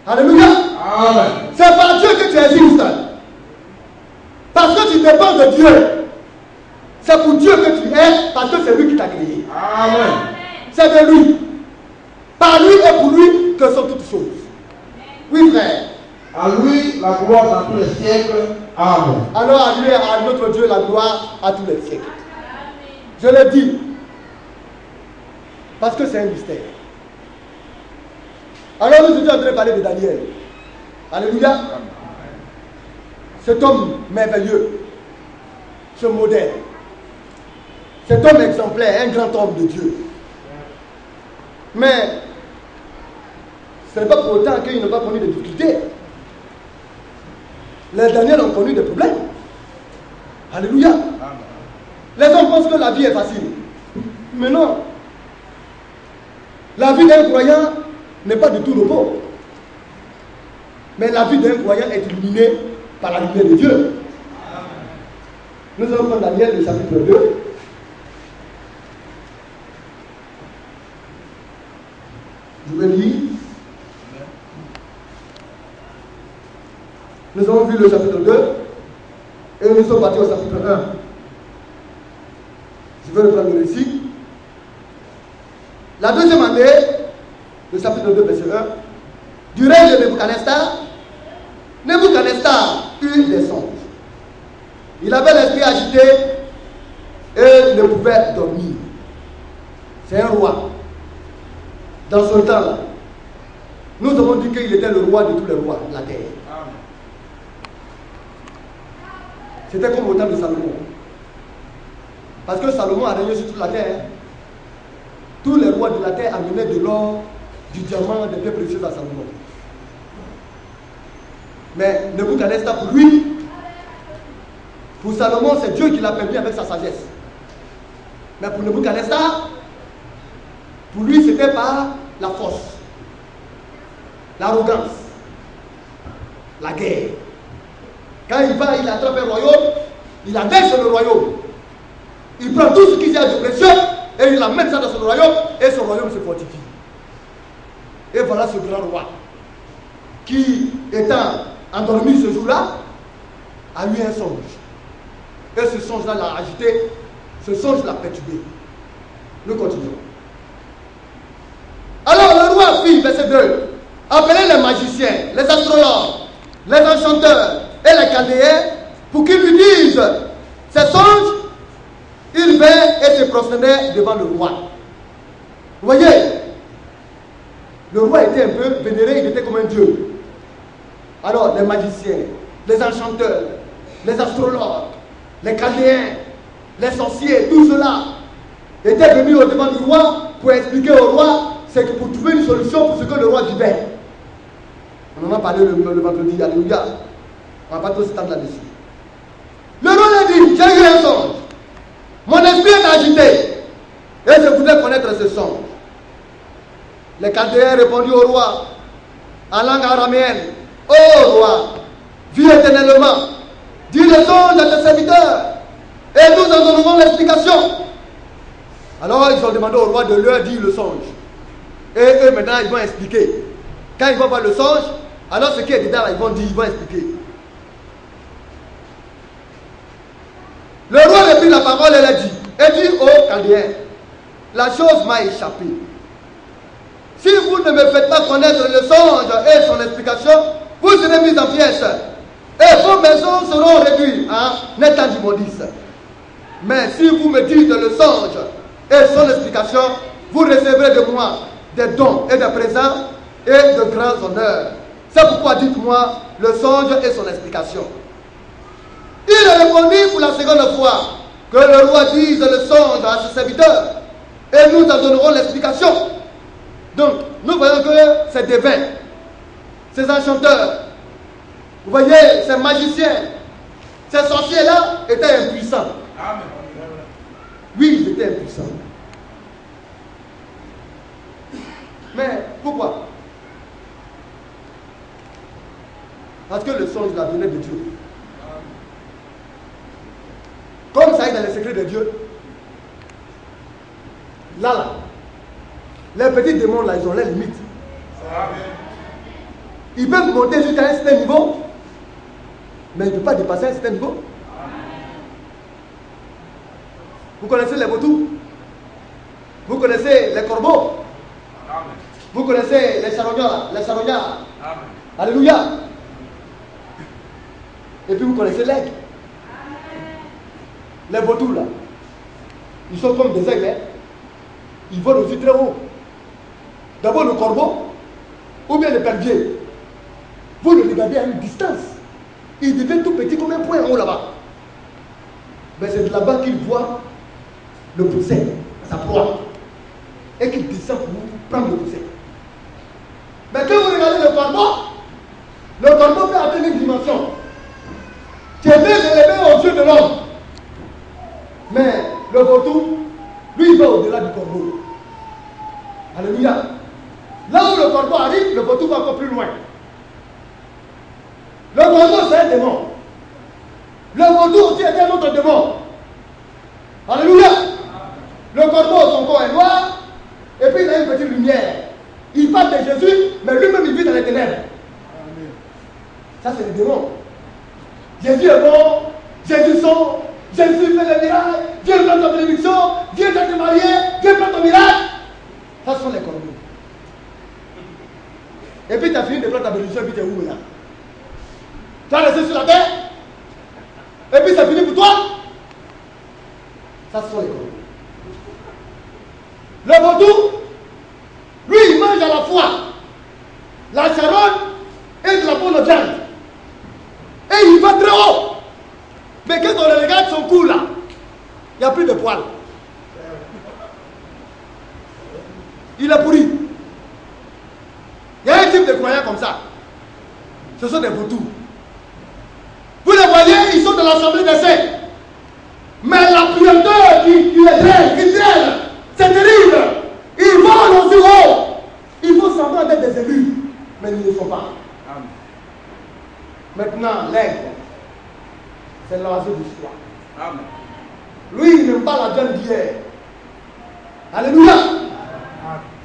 Alléluia. Amen. C'est par Dieu que tu existes. Parce que tu dépends de Dieu. C'est pour Dieu que tu es, parce que c'est lui qui t'a créé. Amen. C'est de lui. Par lui et pour lui que sont toutes choses. Oui, frère. À lui la gloire dans tous les siècles. Amen. Alors à lui, à notre Dieu, la gloire à tous les siècles. Je le dis. Parce que c'est un mystère. Alors nous étions en train de parler de Daniel. Alléluia. Cet homme merveilleux. Ce modèle. Cet homme exemplaire, un grand homme de Dieu. Mais ce n'est pas pour autant qu'il n'a pas connu des difficultés. Les Daniel ont connu des problèmes. Alléluia. Les hommes pensent que la vie est facile. Mais non. La vie d'un croyant n'est pas du tout repos. Mais la vie d'un croyant est illuminée par la lumière de Dieu. Nous allons prendre Daniel, le chapitre 2. Je vais lire. Nous avons vu le chapitre 2 et nous sommes partis au chapitre 1. Je vais reprendre le récit. La deuxième année, le chapitre 2, verset 1, du règne de Nebuchadnezzar, Nebuchadnezzar eut des songes. Il avait l'esprit agité et ne pouvait dormir. C'est un roi. Dans ce temps-là, Nous avons dit qu'il était le roi de tous les rois de la terre. C'était comme au temps de Salomon. Parce que Salomon a régné sur toute la terre. Tous les rois de la terre amenaient de l'or, du diamant, des pierres précieuses à Salomon. Mais Nebuchadnezzar, pour lui, pour Salomon, c'est Dieu qui l'a permis avec sa sagesse. Mais pour Nebuchadnezzar, pour lui, c'était par la force, l'arrogance, la guerre. Quand il va, il attrape un royaume, il adhère sur le royaume. Il prend tout ce qu'il y a de précieux et il amène ça dans son royaume et son royaume se fortifie. Et voilà ce grand roi qui, étant endormi ce jour-là, a eu un songe. Et ce songe-là l'a agité, ce songe l'a perturbé. Nous continuons. Alors le roi fit, verset 2, appeler les magiciens, les astrologues, les enchanteurs et les chaldéens pour qu'ils lui disent ces songes. Il vint et se prosternait devant le roi. Vous voyez, le roi était un peu vénéré, il était comme un dieu. Alors les magiciens, les enchanteurs, les astrologues, les chaldéens, les sorciers, tout cela étaient venus au devant du roi pour expliquer au roi, c'est que pour trouver une solution pour ce que le roi vivait. On en a parlé le vendredi, alléluia. On va pas trop s'étendre là-dessus. Le roi a dit, j'ai eu un songe. Mon esprit est agité et je voudrais connaître ce songe. Les Chaldéens répondirent au roi en langue araméenne, ô roi, vis éternellement, dis le songe à tes serviteurs et nous en donnerons l'explication. Alors ils ont demandé au roi de leur dire le songe. Et eux maintenant ils vont expliquer. Quand ils vont voir le songe, alors ce qui est dedans là, ils vont dire, ils vont expliquer. Le roi reprit la parole et l'a dit, et dit aux Chaldéens, la chose m'a échappé. Si vous ne me faites pas connaître le songe et son explication, vous serez mis en pièces, et vos maisons seront réduites en état d'immondice. Mais si vous me dites le songe et son explication, vous recevrez de moi des dons et des présents et de grands honneurs. C'est pourquoi dites-moi le songe et son explication. Il répondit pour la seconde fois que le roi dise le songe à ses serviteurs et nous en donnerons l'explication. Donc, nous voyons que ces devins, ces enchanteurs, vous voyez, ces magiciens, ces sorciers-là étaient impuissants. Amen. Oui, ils étaient impuissants. Mais pourquoi? Parce que le songe là venait de Dieu. Comme ça est dans les secrets de Dieu. Là, les petits démons là, ils ont leurs limites. Ils peuvent monter jusqu'à un certain niveau, mais ils ne peuvent pas dépasser un certain niveau. Vous connaissez les vautours? Vous connaissez les corbeaux? Vous connaissez les charognards? Les charognards? Alléluia! Et puis vous connaissez l'aigle. Les vautours là, ils sont comme des aigles, hein? Ils volent aussi très haut. D'abord le corbeau, ou bien le perdier. Vous le regardez à une distance. Il devient tout petit comme un point en haut là-bas. Mais c'est de là-bas qu'il voit le poussin, sa proie. Et qu'il descend pour prendre le poussin. Mais quand vous regardez le corbeau peut atteindre une dimension qui est bien élevée aux yeux de l'homme. Mais le vautour, lui, il va au-delà du corbeau. Alléluia. Là où le corbeau arrive, le vautour va encore plus loin. Le corbeau, c'est un démon. Le vautour aussi est un autre démon. Alléluia. Le corbeau, son corps est noir, et puis il a une petite lumière. Il parle de Jésus, mais lui-même, il vit dans les ténèbres. Ça, c'est le démon. Jésus est bon, Jésus sauve, Jésus fait des miracles, Dieu prend ta bénédiction, Dieu t'a marié, Dieu prend ton miracle. Ça, ce sont les corbeaux. Et puis tu as fini de prendre ta bénédiction, et puis tu es où là? Tu as resté sur la terre, et puis c'est fini pour toi. Ça, ce sont les corbeaux. Le vautour, lui, il mange à la fois a plus de poils. Il est pourri. Il y a un type de croyants comme ça. Ce sont des vautours. Vous les voyez, ils sont dans l'assemblée des saints. Mais la puanteur qui les traîne, c'est terrible. Ils vont aussi haut. Il faut semblant d'être des élus, mais ils ne le sont pas. Amen. Maintenant, l'aigle, c'est l'oiseau du soir. Amen. Lui, il n'aime pas la viande d'hier. Alléluia.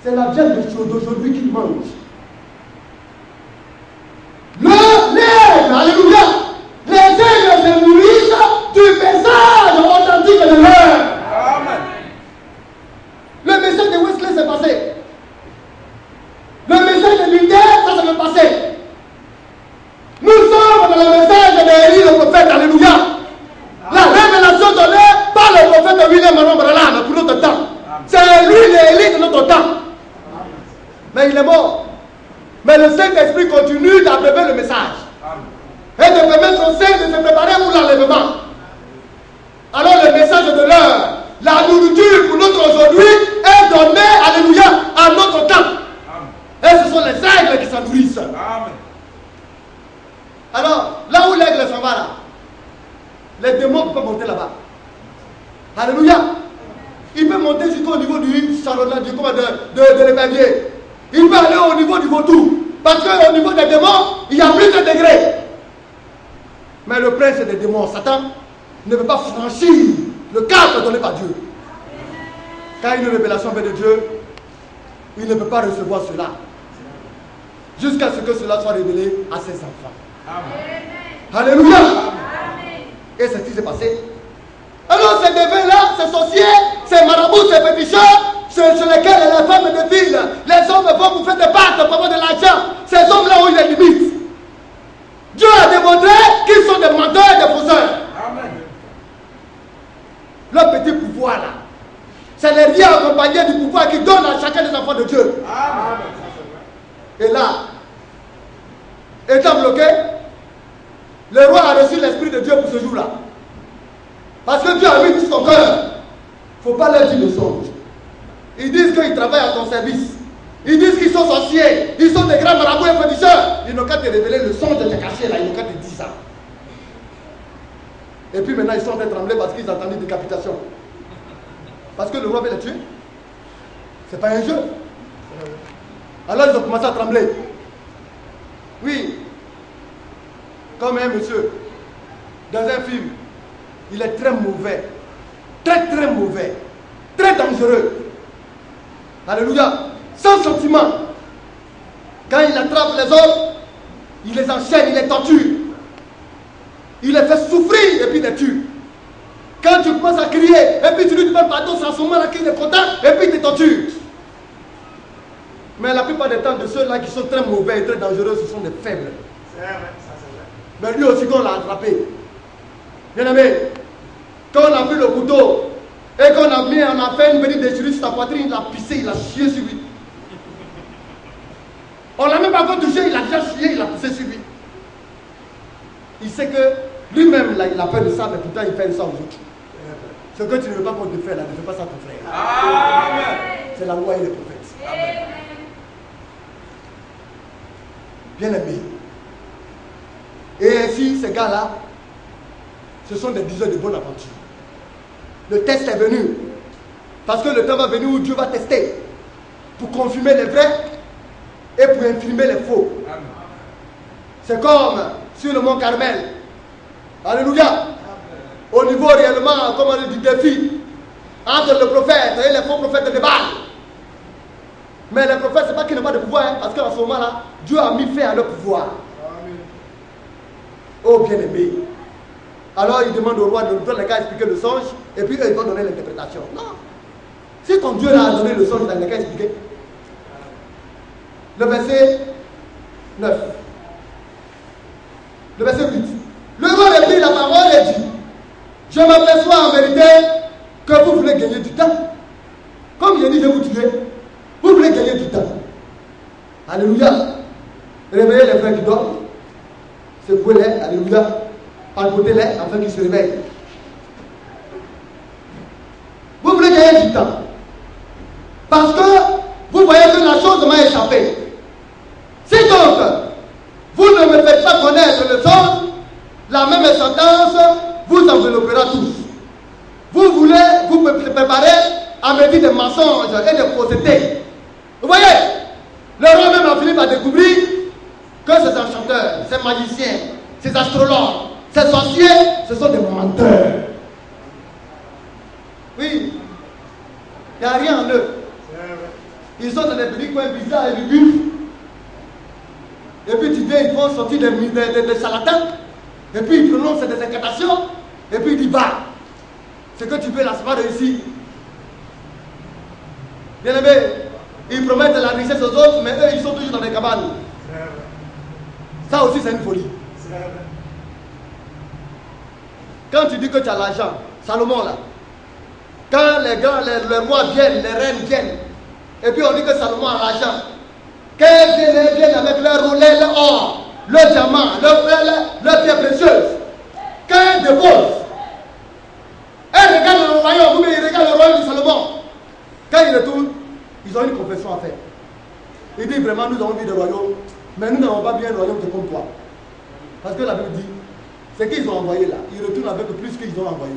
C'est la viande d'aujourd'hui qu'il mange. L'aigle, alléluia. Les aigles se nourrissent du message authentique de l'heure. Amen. Le message de Wesley s'est passé. Le message de Luther, ça s'est passé. Nous sommes dans le message d'Élie le prophète, alléluia. La révélation donnée par le prophète William Maron Branham pour notre temps. C'est lui l'Élie de notre temps. Mais il est mort. Mais le Saint-Esprit continue d'abreuver le message. Et de permettre aux saints de se préparer pour l'enlèvement. Alors le message de l'heure, la nourriture pour notre aujourd'hui est donnée, alléluia, à notre temps. Et ce sont les aigles qui s'en nourrissent. Amen. Alors, là où l'aigle s'en va là, les démons peuvent monter là-bas. Alléluia. Il peut monter jusqu'au niveau du charlatan, de l'épervier. Il peut aller au niveau du vautour. Parce qu'au niveau des démons, il y a plus de degrés. Mais le prince des démons, Satan, ne veut pas franchir le cadre donné par Dieu. Quand une révélation vient de Dieu, il ne peut pas recevoir cela. Jusqu'à ce que cela soit révélé à ses enfants. Amen. Alléluia. Amen. Et c'est ce qui s'est passé. Alors ces défunts-là, ces sorciers, ces marabouts, ces féticheurs, sur lesquels les femmes défilent, les hommes vont vous faire des pactes pour avoir de l'argent. Ces hommes-là ont eu des limites. Dieu a démontré qu'ils sont des menteurs et des fauseurs. Amen. Leur petit pouvoir là, c'est les liens accompagnés du pouvoir qui donne à chacun des enfants de Dieu. Amen. Et là, étant bloqué, le roi a reçu l'Esprit de Dieu pour ce jour-là. Parce que Dieu a mis tout son cœur. Il ne faut pas leur dire le songe. Ils disent qu'ils travaillent à ton service. Ils disent qu'ils sont sorciers. Ils sont des grands marabouts et féticheurs. Ils n'ont qu'à te révéler le songe de te cacher là. Ils n'ont qu'à te dire ça. Et puis maintenant, ils sont en train de trembler parce qu'ils entendent une décapitation. Parce que le roi veut les tuer. Ce n'est pas un jeu. Alors ils ont commencé à trembler. Oui. Comme un monsieur, dans un film, il est très mauvais. Très très mauvais. Très dangereux. Alléluia. Sans sentiment. Quand il attrape les hommes, il les enchaîne, il les torture. Il les fait souffrir et puis il les tue. Quand tu commences à crier, et puis tu lui demandes pardon, c'est à ce moment-là qu'il est content, et puis il te torture. Mais la plupart des temps, de ceux-là qui sont très mauvais et très dangereux, ce sont des faibles. C'est vrai, ça c'est vrai. Mais lui aussi, quand on l'a attrapé, bien aimé, quand on a pris le couteau, et qu'on a mis, on a fait une petite déchirure sur sa poitrine, il a pissé, il a chié sur lui. On l'a même pas encore touché, il a déjà chié, il a pissé sur lui. Il sait que lui-même, il a peur de ça, mais pourtant il fait ça aux autres. Ce que tu ne veux pas qu'on te fasse là, ne fais pas ça à ton frère. Amen. C'est la loi et les prophètes. Amen. Bien aimé. Et ainsi, ces gars-là, ce sont des diseurs de bonne aventure. Le test est venu. Parce que le temps va venir où Dieu va tester. Pour confirmer les vrais et pour infirmer les faux. C'est comme sur le mont Carmel. Alléluia. Au niveau réellement, comme on dit, du défi entre le prophète et les faux prophètes de Baal. Mais les prophètes, ce n'est pas qu'ils n'ont pas de pouvoir, hein, parce qu'à ce moment-là, Dieu a mis fin à leur pouvoir. Amen. Oh bien-aimé. Alors il demande au roi de donner les cas expliquer le songe, et puis eux, ils vont donner l'interprétation. Non. Si ton Dieu a donné le songe, il n'a qu'à expliquer. Le verset 9. Le verset 8. Le roi reprit la parole et dit: je m'aperçois en vérité que vous voulez gagner du temps. Comme il a dit, je vais vous tuer. Vous voulez gagner du temps. Alléluia. Réveillez les frères qui dorment. Secouez-les. Alléluia. Palpotez-les afin qu'ils se réveillent. gagner du temps. Parce que vous voyez que la chose m'a échappé. Si donc, vous ne me faites pas connaître le sens, la même sentence vous enveloppera tous. Vous voulez vous préparer à me dire des mensonges et des faussetés. Vous voyez, le roi même a fini par découvrir que ces enchanteurs, ces magiciens, ces astrologues, ces sorciers, ce sont des menteurs. Oui, il n'y a rien en eux. Ils sont dans des petits coins bizarres et lugubres. Et puis tu viens, ils font sortir des charlatans. Et puis ils prononcent des incantations. Et puis ils disent, bah, ce que tu veux là, c'est pas réussi. Bien aimé, ils promettent la richesse aux autres, mais eux, ils sont toujours dans des cabanes. Ça aussi, c'est une folie. Quand tu dis que tu as l'argent, Salomon là, quand les rois viennent, les reines viennent, et puis on dit que Salomon a l'argent, qu'ils viennent avec leur roulet, leur or, leur diamant, leur pierre précieuse, quand ils déposent, ils regardent le royaume, ou ils regardent le royaume de Salomon, quand ils retournent, ils ont une confession à faire. Ils disent vraiment, nous avons vu des royaumes, mais nous n'avons pas vu un royaume comme toi. Parce que la Bible dit, ce qu'ils ont envoyé là, ils retournent avec plus qu'ils ont envoyé.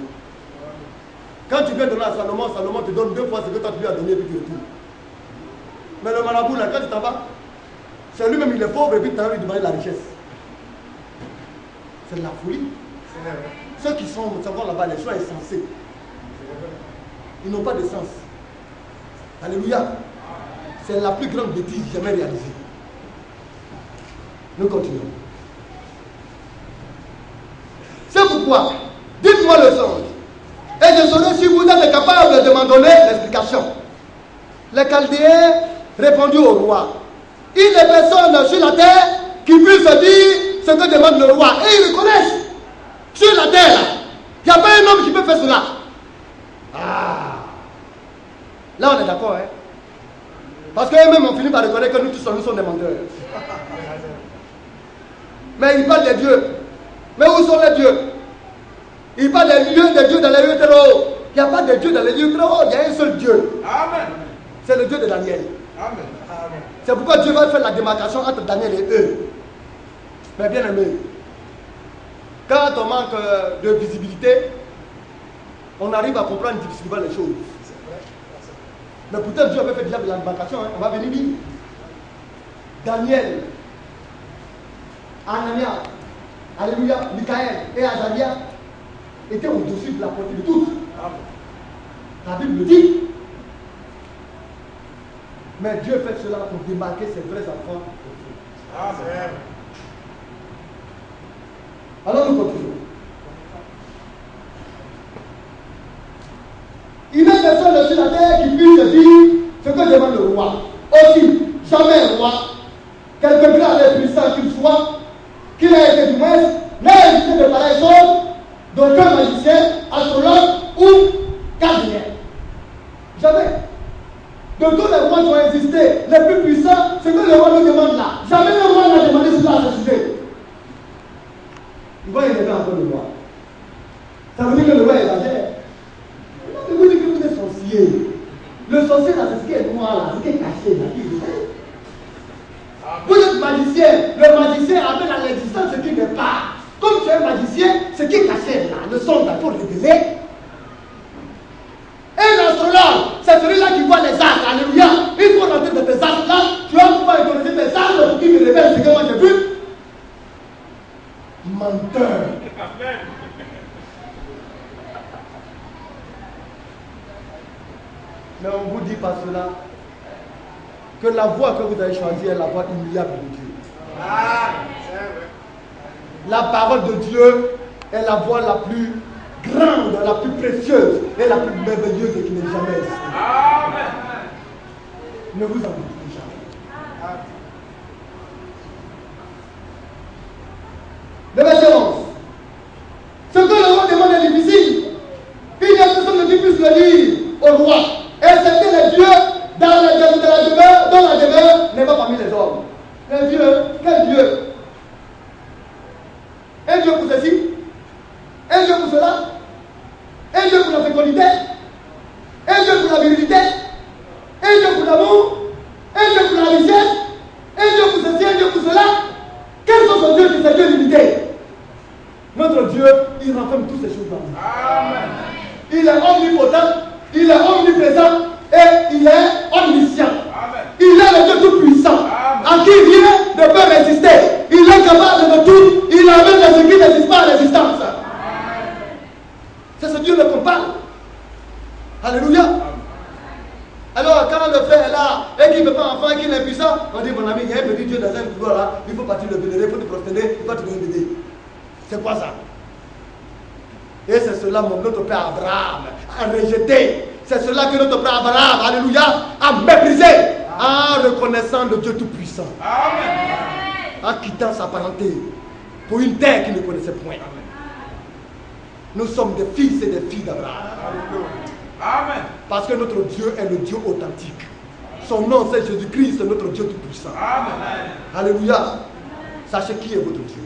Quand tu viens donner à Salomon, Salomon te donne 2 fois ce que toi tu lui as donné et puis tu retournes. Mais le marabout là, quand tu t'en vas, c'est lui-même il est pauvre et puis tu as envie de demander la richesse. C'est de la folie. Ceux qui sont là-bas, les choix insensés, ils n'ont pas de sens. Alléluia. C'est la plus grande bêtise jamais réalisée. Nous continuons. C'est pourquoi, dites-moi le songe, et je saurai si vous êtes capable de m'en donner l'explication. Les Chaldéens répondirent au roi, il n'y a personne sur la terre qui puisse dire ce que demande le roi. Et ils reconnaissent, sur la terre, il n'y a pas un homme qui peut faire cela. Ah, là on est d'accord, hein. Parce qu'eux-mêmes ont fini par reconnaître que nous tous nous sommes des menteurs. Mais ils parlent des dieux. Mais où sont les dieux? Ils parlent des dieux dans les lieux très hauts. Il n'y a pas de dieu dans les lieux très hauts, il y a un seul Dieu. Amen. C'est le Dieu de Daniel. Amen. C'est pourquoi Dieu va faire la démarcation entre Daniel et eux. Mais bien aimé, quand on manque de visibilité, on arrive à comprendre difficilement les choses. Mais pourtant Dieu avait fait déjà de la démarcation, hein. On va venir lire. Daniel, Anania, Alléluia, Michaël et Azaria étaient au-dessus de la portée de tous. La Bible le dit. Mais Dieu fait cela pour démarquer ses vrais enfants. Amen. Alors nous continuons. Il n'est personne sur la terre qui puisse dire ce que demande le roi. Aussi, jamais un roi, quelque grand et puissant qu'il soit, qu'il ait été du moins, n'a hésité de pareilles choses d'aucun magicien, astrologue ou gardien. Jamais. De tous les rois qui ont existé, les plus puissants, ce que le roi nous demande là. Jamais le roi n'a demandé cela à ce sujet. Il va élever encore le roi. Ça veut dire que le roi exagère. Non, mais vous dites que vous êtes sorcier. Le sorcier là, c'est ce qui est noir là, ce qui est caché là. Vous êtes magicien. Le magicien appelle à l'existence ce qui n'est pas. Comme tu es magicien, ce qui est caché là, le son là, il faut le révéler. Un astrologue, c'est celui-là qui voit les astres. Alléluia. Il faut rentrer dans tes astres là. Tu vas pouvoir utiliser tes astres pour qu'ils me révèlent ce que moi j'ai vu. Menteur. Mais on ne vous dit pas cela. Que la voie que vous avez choisie est la voie humiliable de Dieu. La parole de Dieu est la voie la plus grande, la plus précieuse et la plus merveilleuse qui n'ait jamais existé. Amen. Ne vous en doutez jamais. Le verset 11. Ce que le roi demande est difficile. Il n'y a personne qui puisse le dire au roi. Et c'était les dieux dans la demeure, dont la demeure n'est pas parmi les hommes. Les dieux, quel Dieu? Un Dieu pour ceci, un Dieu pour cela, un Dieu pour la fécondité, un Dieu Notre Dieu, il renferme toutes ces choses-là. Amen. Il est omnipotent, il est omniprésent et il est omniscient. Amen. Il est le Dieu tout-puissant. À qui rien ne peut résister. Il est capable de tout. Il amène de ce qui n'existe pas à l'existence. C'est ce Dieu qu'on parle. Alléluia. Alors, quand le frère est là et qu'il ne peut pas enfant et qu'il est impuissant, on dit, mon ami, il y a un petit Dieu dans un couloir là, il faut partir le vénérer, il faut te prosterner, il faut te bénir. C'est quoi ça? Et c'est cela que notre père Abraham a rejeté. C'est cela que notre père Abraham, alléluia, a méprisé en reconnaissant le Dieu Tout-Puissant. Amen. En quittant sa parenté pour une terre qu'il ne connaissait point. Amen. Nous sommes des fils et des filles d'Abraham. Amen. Parce que notre Dieu est le Dieu authentique. Son nom c'est Jésus-Christ, c'est notre Dieu Tout-Puissant. Amen. Alléluia. Sachez qui est votre Dieu.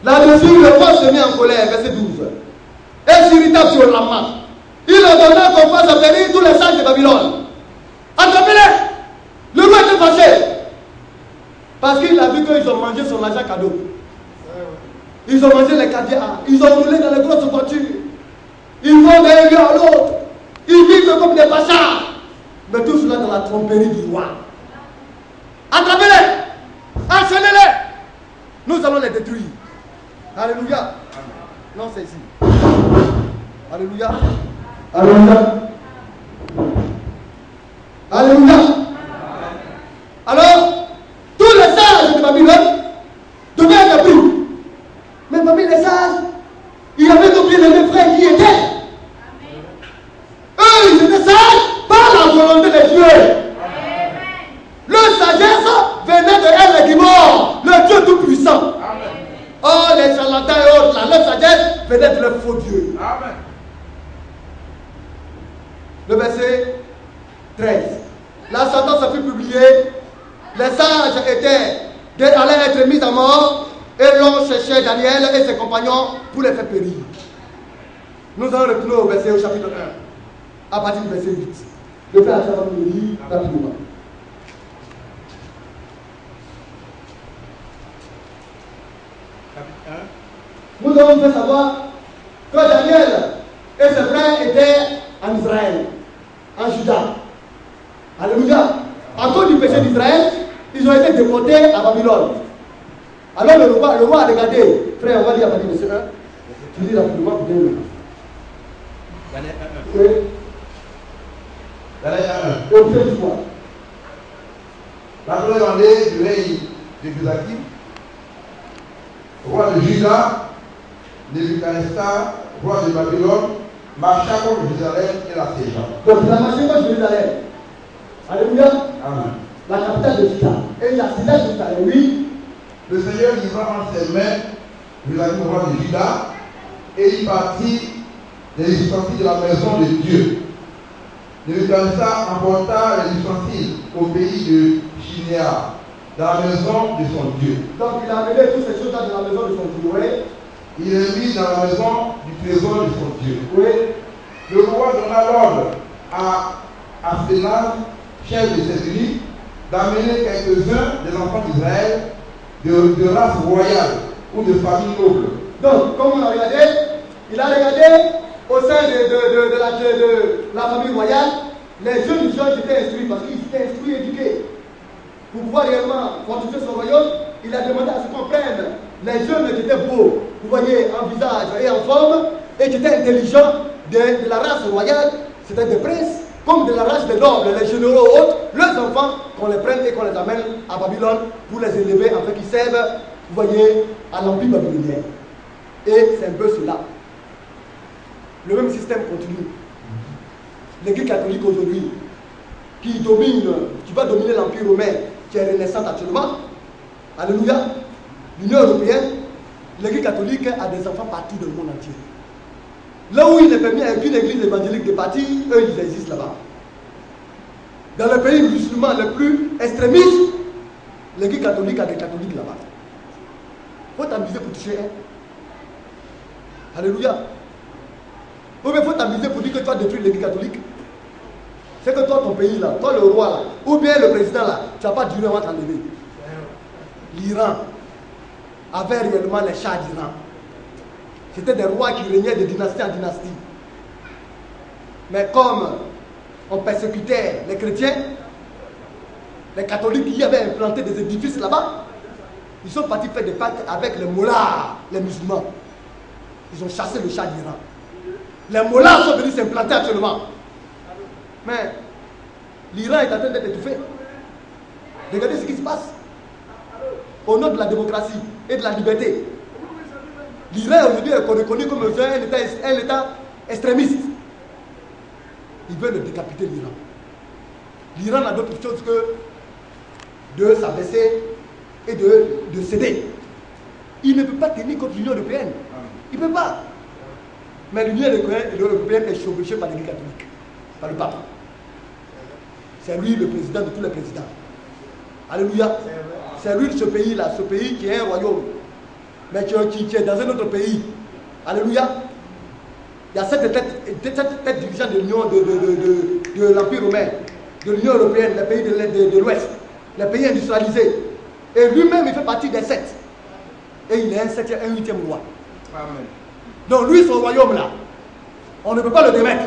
Là-dessus, le roi se met en colère, verset 12. Et s'irrita violemment. Il ordonna qu'on fasse périr tous les sages de Babylone. Attrapez-les. Le roi était fâché. Parce qu'il a vu qu'ils ont mangé son argent cadeau. Ils ont mangé les caviars. Ils ont roulé dans les grosses voitures. Ils vont d'un lieu à l'autre. Ils vivent comme des pachas. Mais tout cela dans la tromperie du roi. Attrapez-les. Enchaînez-les. Nous allons les détruire. Alléluia. Non, c'est ici. Alléluia. Alléluia. Alléluia. Alors, tous les sages de Babylone devaient être pris. Mais parmi les sages, il y avait oublié les mêmes frères qui étaient. Eux, ils étaient sages par la volonté de Dieu. Leur sagesse venait de elle qui mort, le Dieu Tout-Puissant. Oh, les charlatans et autres, là, leur sagesse venait de leur faux Dieu. Amen. Le verset 13. La sentence fut publiée. Les sages allaient être mis à mort. Et l'on cherchait Daniel et ses compagnons pour les faire périr. Nous allons retourner au chapitre 1, à partir du verset 8. Le frère va nous lire rapidement. Nous avons fait savoir que Daniel et ses frères étaient en Israël, en Juda. Alléluia. À cause du péché d'Israël, ils ont été déportés à Babylone. Alors le roi a regardé. Frère, on va lire à partir du verset 1. Tu lis rapidement pour bien le. Daniel 1. Oui. Daniel 1. Et au pied du roi. La première année du règne de Joachim, roi de Juda, Nebuchadnezzar, roi de Babylone, marcha contre Jérusalem et la siégea. Donc il a marché contre Jérusalem. Alléluia. Amen. La capitale de Juda. Et il a siégé Jérusalem, oui. Le Seigneur livra en ses mains Joachim, roi de Juda, et il partit des ustensiles de la maison de Dieu. Nebuchadnezzar emporta les ustensiles au pays de Shinéar, dans la maison de son Dieu. Donc il a amené toutes ces choses-là dans la maison de son Dieu, oui. Il les mit dans la maison du trésor de son Dieu. Oui. Le roi donna l'ordre à Sénat, chef de ses unis, d'amener quelques-uns des enfants d'Israël de race royale ou de famille noble. Donc, comme on a regardé, il a regardé au sein de la famille royale, les jeunes gens étaient instruits parce qu'ils étaient instruits et éduqués. Pour pouvoir réellement fortifier son royaume, il a demandé à ce qu'on prenne les jeunes qui étaient beaux, vous voyez, en visage et en forme, et qui étaient intelligents de la race royale, c'était des princes, comme de la race des nobles, les généraux et autres, leurs enfants, qu'on les prenne et qu'on les amène à Babylone pour les élever afin qu'ils servent, vous voyez, à l'empire babylonien. Et c'est un peu cela. Le même système continue. L'Église catholique aujourd'hui, qui va dominer l'empire romain, qui est renaissante actuellement, alléluia, l'Union européenne, l'Église catholique a des enfants partout dans le monde entier. Là où il est permis à une église évangélique de partir, eux ils existent là-bas. Dans les pays musulmans les plus extrémistes, l'Église catholique a des catholiques là-bas. Il faut t'amuser pour toucher un. Alléluia. Ou bien il faut t'amuser pour dire que tu vas détruire l'Église catholique. C'est que toi, ton pays là, toi le roi là, ou bien le président là, tu n'as pas duré avant de t'enlever. L'Iran. avaient réellement les chars d'Iran. C'était des rois qui régnaient de dynastie en dynastie. Mais comme on persécutait les chrétiens, les catholiques qui avaient implanté des édifices là-bas, ils sont partis faire des pactes avec les mollahs, les musulmans. Ils ont chassé le Shah d'Iran. Les mollahs sont venus s'implanter actuellement. Mais l'Iran est en train d'être étouffé. Regardez ce qui se passe. Au nom de la démocratie et de la liberté. L'Iran aujourd'hui est reconnu comme un État extrémiste. Ils veulent décapiter l'Iran. L'Iran n'a d'autre chose que de s'abaisser et de céder. Il ne peut pas tenir contre l'Union européenne. Il ne peut pas. Mais l'Union européenne est chevauchée par l'Église catholique, par le pape. C'est lui le président de tous les présidents. Alléluia. C'est lui ce pays-là, ce pays qui est un royaume, mais qui est dans un autre pays. Alléluia. Il y a cette tête dirigeante de l'Union de l'Empire romain, de l'Union européenne, les pays de l'Ouest, les pays industrialisés. Et lui-même, il fait partie des 7. Et il est un 8e roi. Amen. Donc lui, son royaume-là, on ne peut pas le démettre.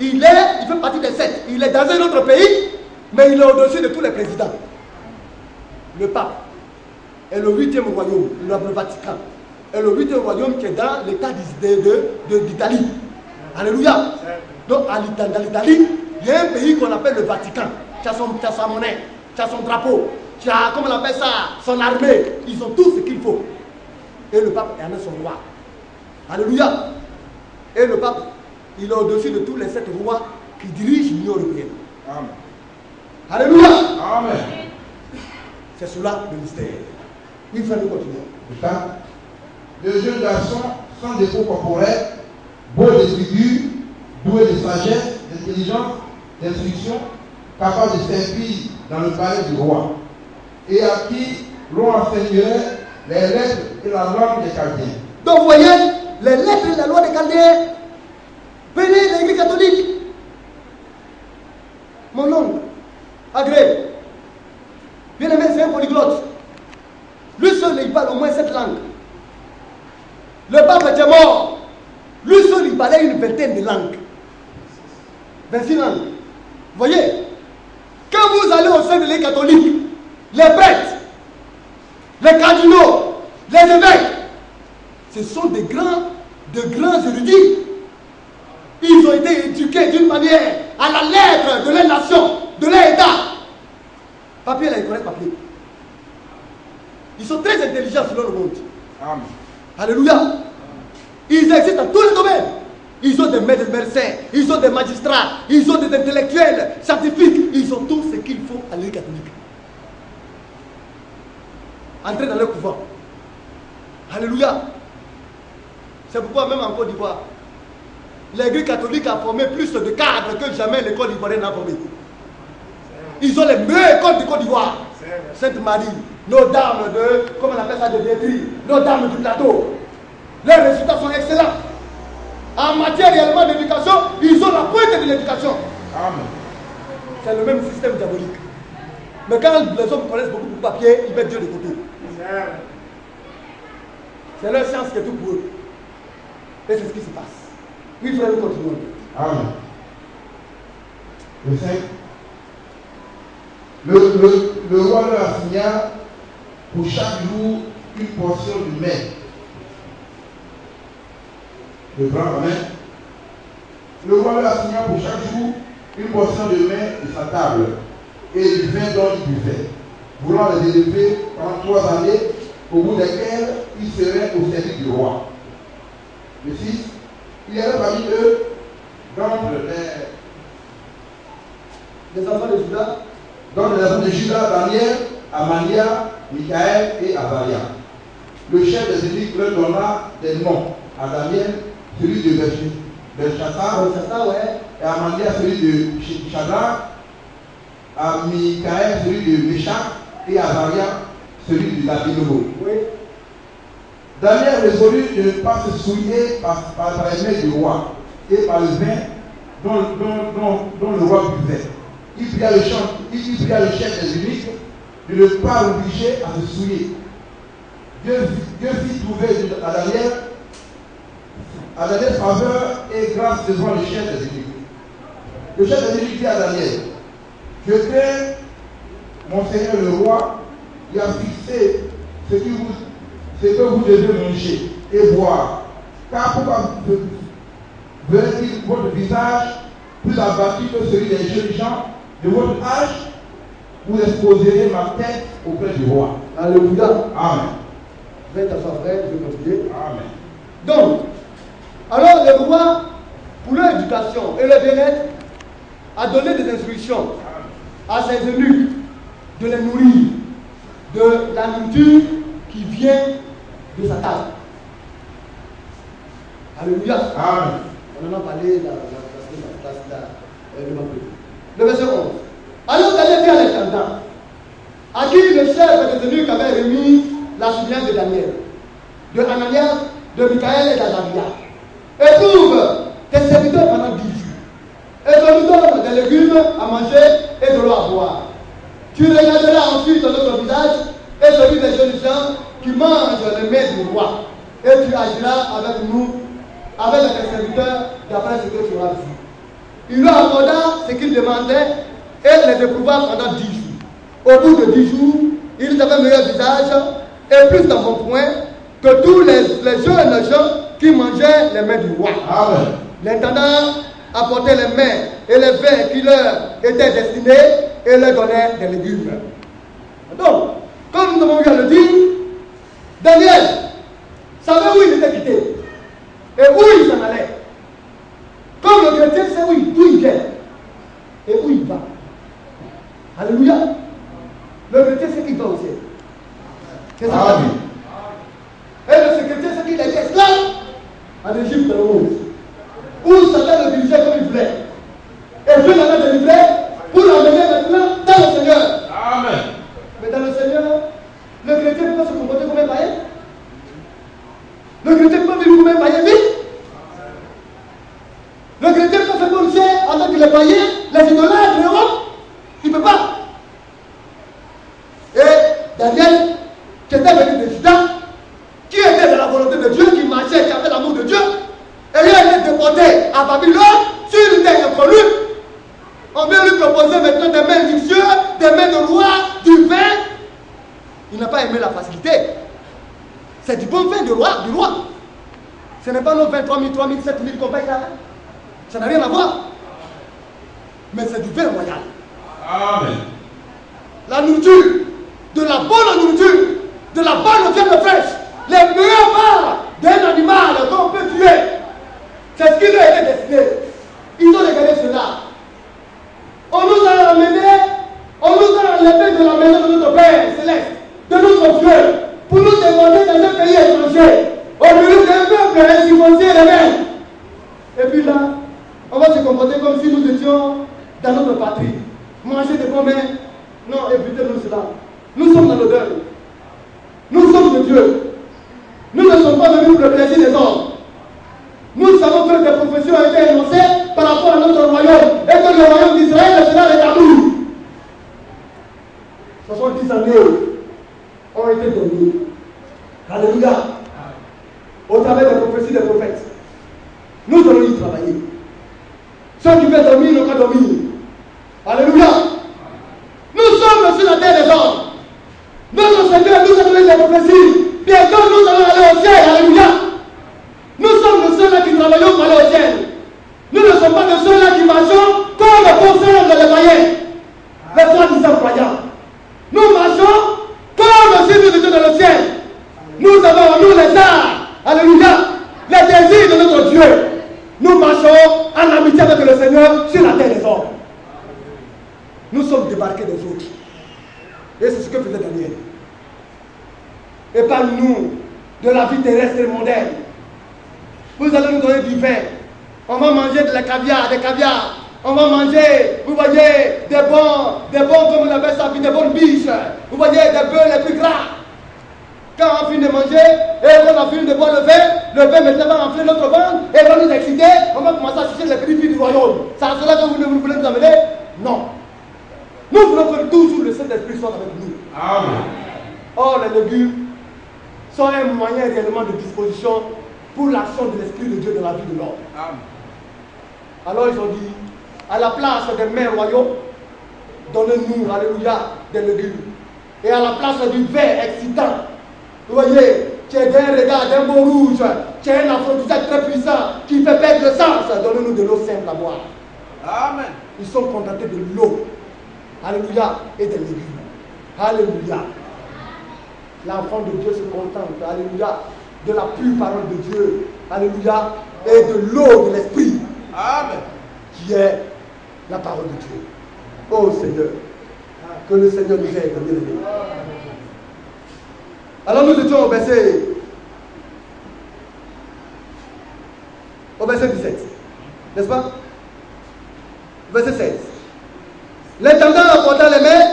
Il fait partie des 7. Il est dans un autre pays, mais il est au-dessus de tous les présidents. Le pape est le 8e royaume, le Vatican est le 8e royaume qui est dans l'état d'Italie. Alléluia. Donc dans l'Italie, il y a un pays qu'on appelle le Vatican. Qui a sa monnaie, qui a son drapeau, qui a, comment on appelle ça, son armée. Ils ont tout ce qu'il faut. Et le pape est son roi. Alléluia. Et le pape, il est au-dessus de tous les 7 rois qui dirigent l'Union européenne. Amen. Alléluia. Amen. C'est cela le mystère. Oui, frère, nous continuons. Putain. De jeunes garçons sans défaut corporel, beaux de figure, doués de sagesse, d'intelligence, d'instruction, capables de servir dans le palais du roi, et à qui l'on enseignerait les lettres et la langue des Chaldéens. Donc vous voyez, les lettres et la loi des Chaldéens, venez de l'Église catholique. Mon oncle, Agré, bien aimé, c'est un polyglotte. Lui seul, il parle au moins 7 langues. Le pape était mort. Lui seul, il parlait une vingtaine de langues. 26 langues. Vous voyez, quand vous allez au sein de l'Église catholique, les prêtres, les cardinaux, les évêques, ce sont de grands érudits. Ils ont été éduqués d'une manière à la lettre de leur nation, de leur État. Papier, là, ils connaissent papier. Ils sont très intelligents selon le monde. Amen. Alléluia. Ils existent dans tous les domaines. Ils ont des médecins, ils ont des magistrats, ils ont des intellectuels, scientifiques. Ils ont tout ce qu'il faut à l'Église catholique. Entrez dans leur couvent. Alléluia. C'est pourquoi même en Côte d'Ivoire, l'Église catholique a formé plus de cadres que jamais l'école ivoirienne n'a formé. Ils ont les meilleures écoles de Côte d'Ivoire. Sainte-Marie, nos dames de, comment on appelle ça, de Détri, nos dames du plateau. Leurs résultats sont excellents. En matière réellement d'éducation, ils ont la pointe de l'éducation. Amen. C'est le même système diabolique. Mais quand les hommes connaissent beaucoup de papier, ils mettent Dieu de côté. C'est leur science qui est tout pour eux. Et c'est ce qui se passe. Oui, frère, nous continuons. Amen. Le 5. Le roi leur assigna pour chaque jour une portion du mets. Le grand amen. Le roi leur assigna pour chaque jour une portion de mets de sa table et du vin dont il buvait, voulant les élever pendant 3 années, au bout desquelles ils seraient au service du roi. Le 6. Il y avait parmi eux, d'entre les enfants de Judas, dans les enfants de Judas, Daniel, Amania, Michaël et Azaria. Le chef des eunuques leur donna des noms. À Daniel, celui de Belshazzar, et à Amania, celui de Shadrach, à Michaël, celui de Meshach, et à Azaria, celui de Abednego. Oui. Daniel résolut de ne pas se souiller par les mains du roi et par le vin dont le roi buvait. Il pria le chef des eunuques de ne pas l'obliger à se souiller. Dieu fit trouver à Daniel faveur et grâce devant le chef des eunuques. Le chef des eunuques dit à Daniel, je crains, mon Seigneur le roi, qui a fixé ce que vous devez manger et boire. Car pourquoi verrait-il votre visage plus abattu que celui des jeunes gens de votre âge? Vous exposerez ma tête auprès du roi. Alléluia. Amen. Je vais t'asseoir, frère, je vais continuer. Amen. Donc, alors le roi, pour leur éducation et leur bien-être, a donné des instructions à ses eunuques de les nourrir de la nourriture qui vient de sa table. Alléluia. Amen. On en a parlé le verset 11. Alors Daniel dit à l'intendant, à qui le chef des eunuques avait remis la souvenance de Daniel, de Ananias, de Michaël et d'Azaria. Éprouve tes serviteurs pendant 10 jours, et je nous donne des légumes à manger et de l'eau à boire. Tu regarderas ensuite notre visage et celui des jeunes gens qui mangent le mets du roi, et tu agiras avec nous, avec tes serviteurs, d'après ce que tu auras vu. Il leur accorda ce qu'ils demandaient et les éprouva pendant 10 jours. Au bout de 10 jours, ils avaient meilleur visage et plus dans mon point que tous les jeunes gens qui mangeaient les mets du roi. Amen. L'intendant apportait les mets et les verres qui leur étaient destinés et leur donnait des légumes. Donc, comme nous avons eu à le dire, Daniel savait où il était quitté et où il s'en allait. Comme le chrétien sait d'où il vient et où il va. Alléluia. Le chrétien sait qu'il va au ciel. C'est ça. Amen. Et le chrétien sait qu'il est esclave en Égypte de l'Ouest, où Satan le dirigeait comme il voulait. Et Dieu l'avait délivré pour l'emmener maintenant dans le Seigneur. Amen. Mais dans le Seigneur, le chrétien ne peut pas se comporter comme un païen. Le chrétien ne peut pas vivre comme un païen vite. Le chrétien peut faire comme ça avec les païens, les idolâtres, l'Europe. Il ne peut pas. Et Daniel, qui était venu de Juda, qui était de la volonté de Dieu, qui marchait, qui avait l'amour de Dieu, ayant été déporté à Babylone sur une terre inconnue, on vient lui proposer maintenant des mains luxueuses, des mains de roi, du vin. Il n'a pas aimé la facilité. C'est du bon vin du roi. Ce n'est pas nos 23 000, 3 000, 7 000 qu'on paye là. Ça n'a rien à voir. Mais c'est du vin royal. Amen. La nourriture, de la bonne nourriture, de la bonne viande fraîche, les meilleures parts d'un animal qu'on peut tuer. C'est ce qui leur était destiné. Ils ont regardé cela. On nous a amené, on nous a enlevé de la maison de notre Père céleste, de notre Dieu, pour nous demander dans un pays étranger, au milieu d'un peuple incirconcis et même. Et puis là, on va se comporter comme si nous étions dans notre patrie. Manger des bons mains. Non, évitez-nous cela. Nous sommes dans le deuil. Nous sommes de Dieu. Nous ne sommes pas venus pour le plaisir des hommes. Nous savons que des prophéties ont été énoncées par rapport à notre royaume et que le royaume d'Israël sera rétabli. 70 années ont été données. Alléluia. Au travers des prophéties des prophètes. Nous allons y travailler. Ceux qui veulent dormir n'ont qu'à dormir. Alléluia. Nous sommes sur la terre des hommes. Notre Seigneur nous a donné des prophéties. Bientôt nous allons aller au ciel. Alléluia. Nous sommes de ceux-là qui travaillons pour aller au ciel. Nous ne sommes pas de ceux-là qui marchons comme concernent les païens, les soi-disant croyants. Nous marchons comme si nous étions dans le ciel. Nous avons en nous les arts. Alléluia. Les désirs de notre Dieu. Nous marchons en amitié avec le Seigneur sur la terre des hommes. Nous sommes débarqués des autres. Et c'est ce que faisait Daniel. Épargne-nous de la vie terrestre et mondaine. Vous allez nous donner du vin. On va manger de la caviar, des caviars. On va manger, vous voyez, des bons, comme on appelle ça, puis des bonnes biches. Vous voyez, des bœufs les plus gras. Quand on finit de manger, et qu'on a fini de boire le vin maintenant va enfler notre ventre, et va nous exciter, on va commencer à chercher les petites filles du royaume. C'est à cela que vous voulez nous amener? Non. Nous voulons que toujours le Saint-Esprit soit avec nous. Amen. Or, les légumes sont un moyen réellement de disposition pour l'action de l'Esprit de Dieu dans la vie de l'homme. Alors ils ont dit, à la place des mets royaux, donnez-nous, alléluia, des légumes. Et à la place du vin excitant, vous voyez, tu es d'un regard, d'un beau rouge, tu es un aphrodisiaque très puissant qui fait perdre le sens, donnez-nous de l'eau simple à boire. Amen. Ils sont contentés de l'eau, alléluia, et des légumes. Alléluia. L'enfant de Dieu se contente, alléluia, de la pure parole de Dieu, alléluia, et de l'eau de l'Esprit, Amen, qui est la parole de Dieu. Oh Seigneur, que le Seigneur nous aide, bien-aimés. Alors nous étions au verset 17, n'est-ce pas? Verset 16. L'intendant apporta les mains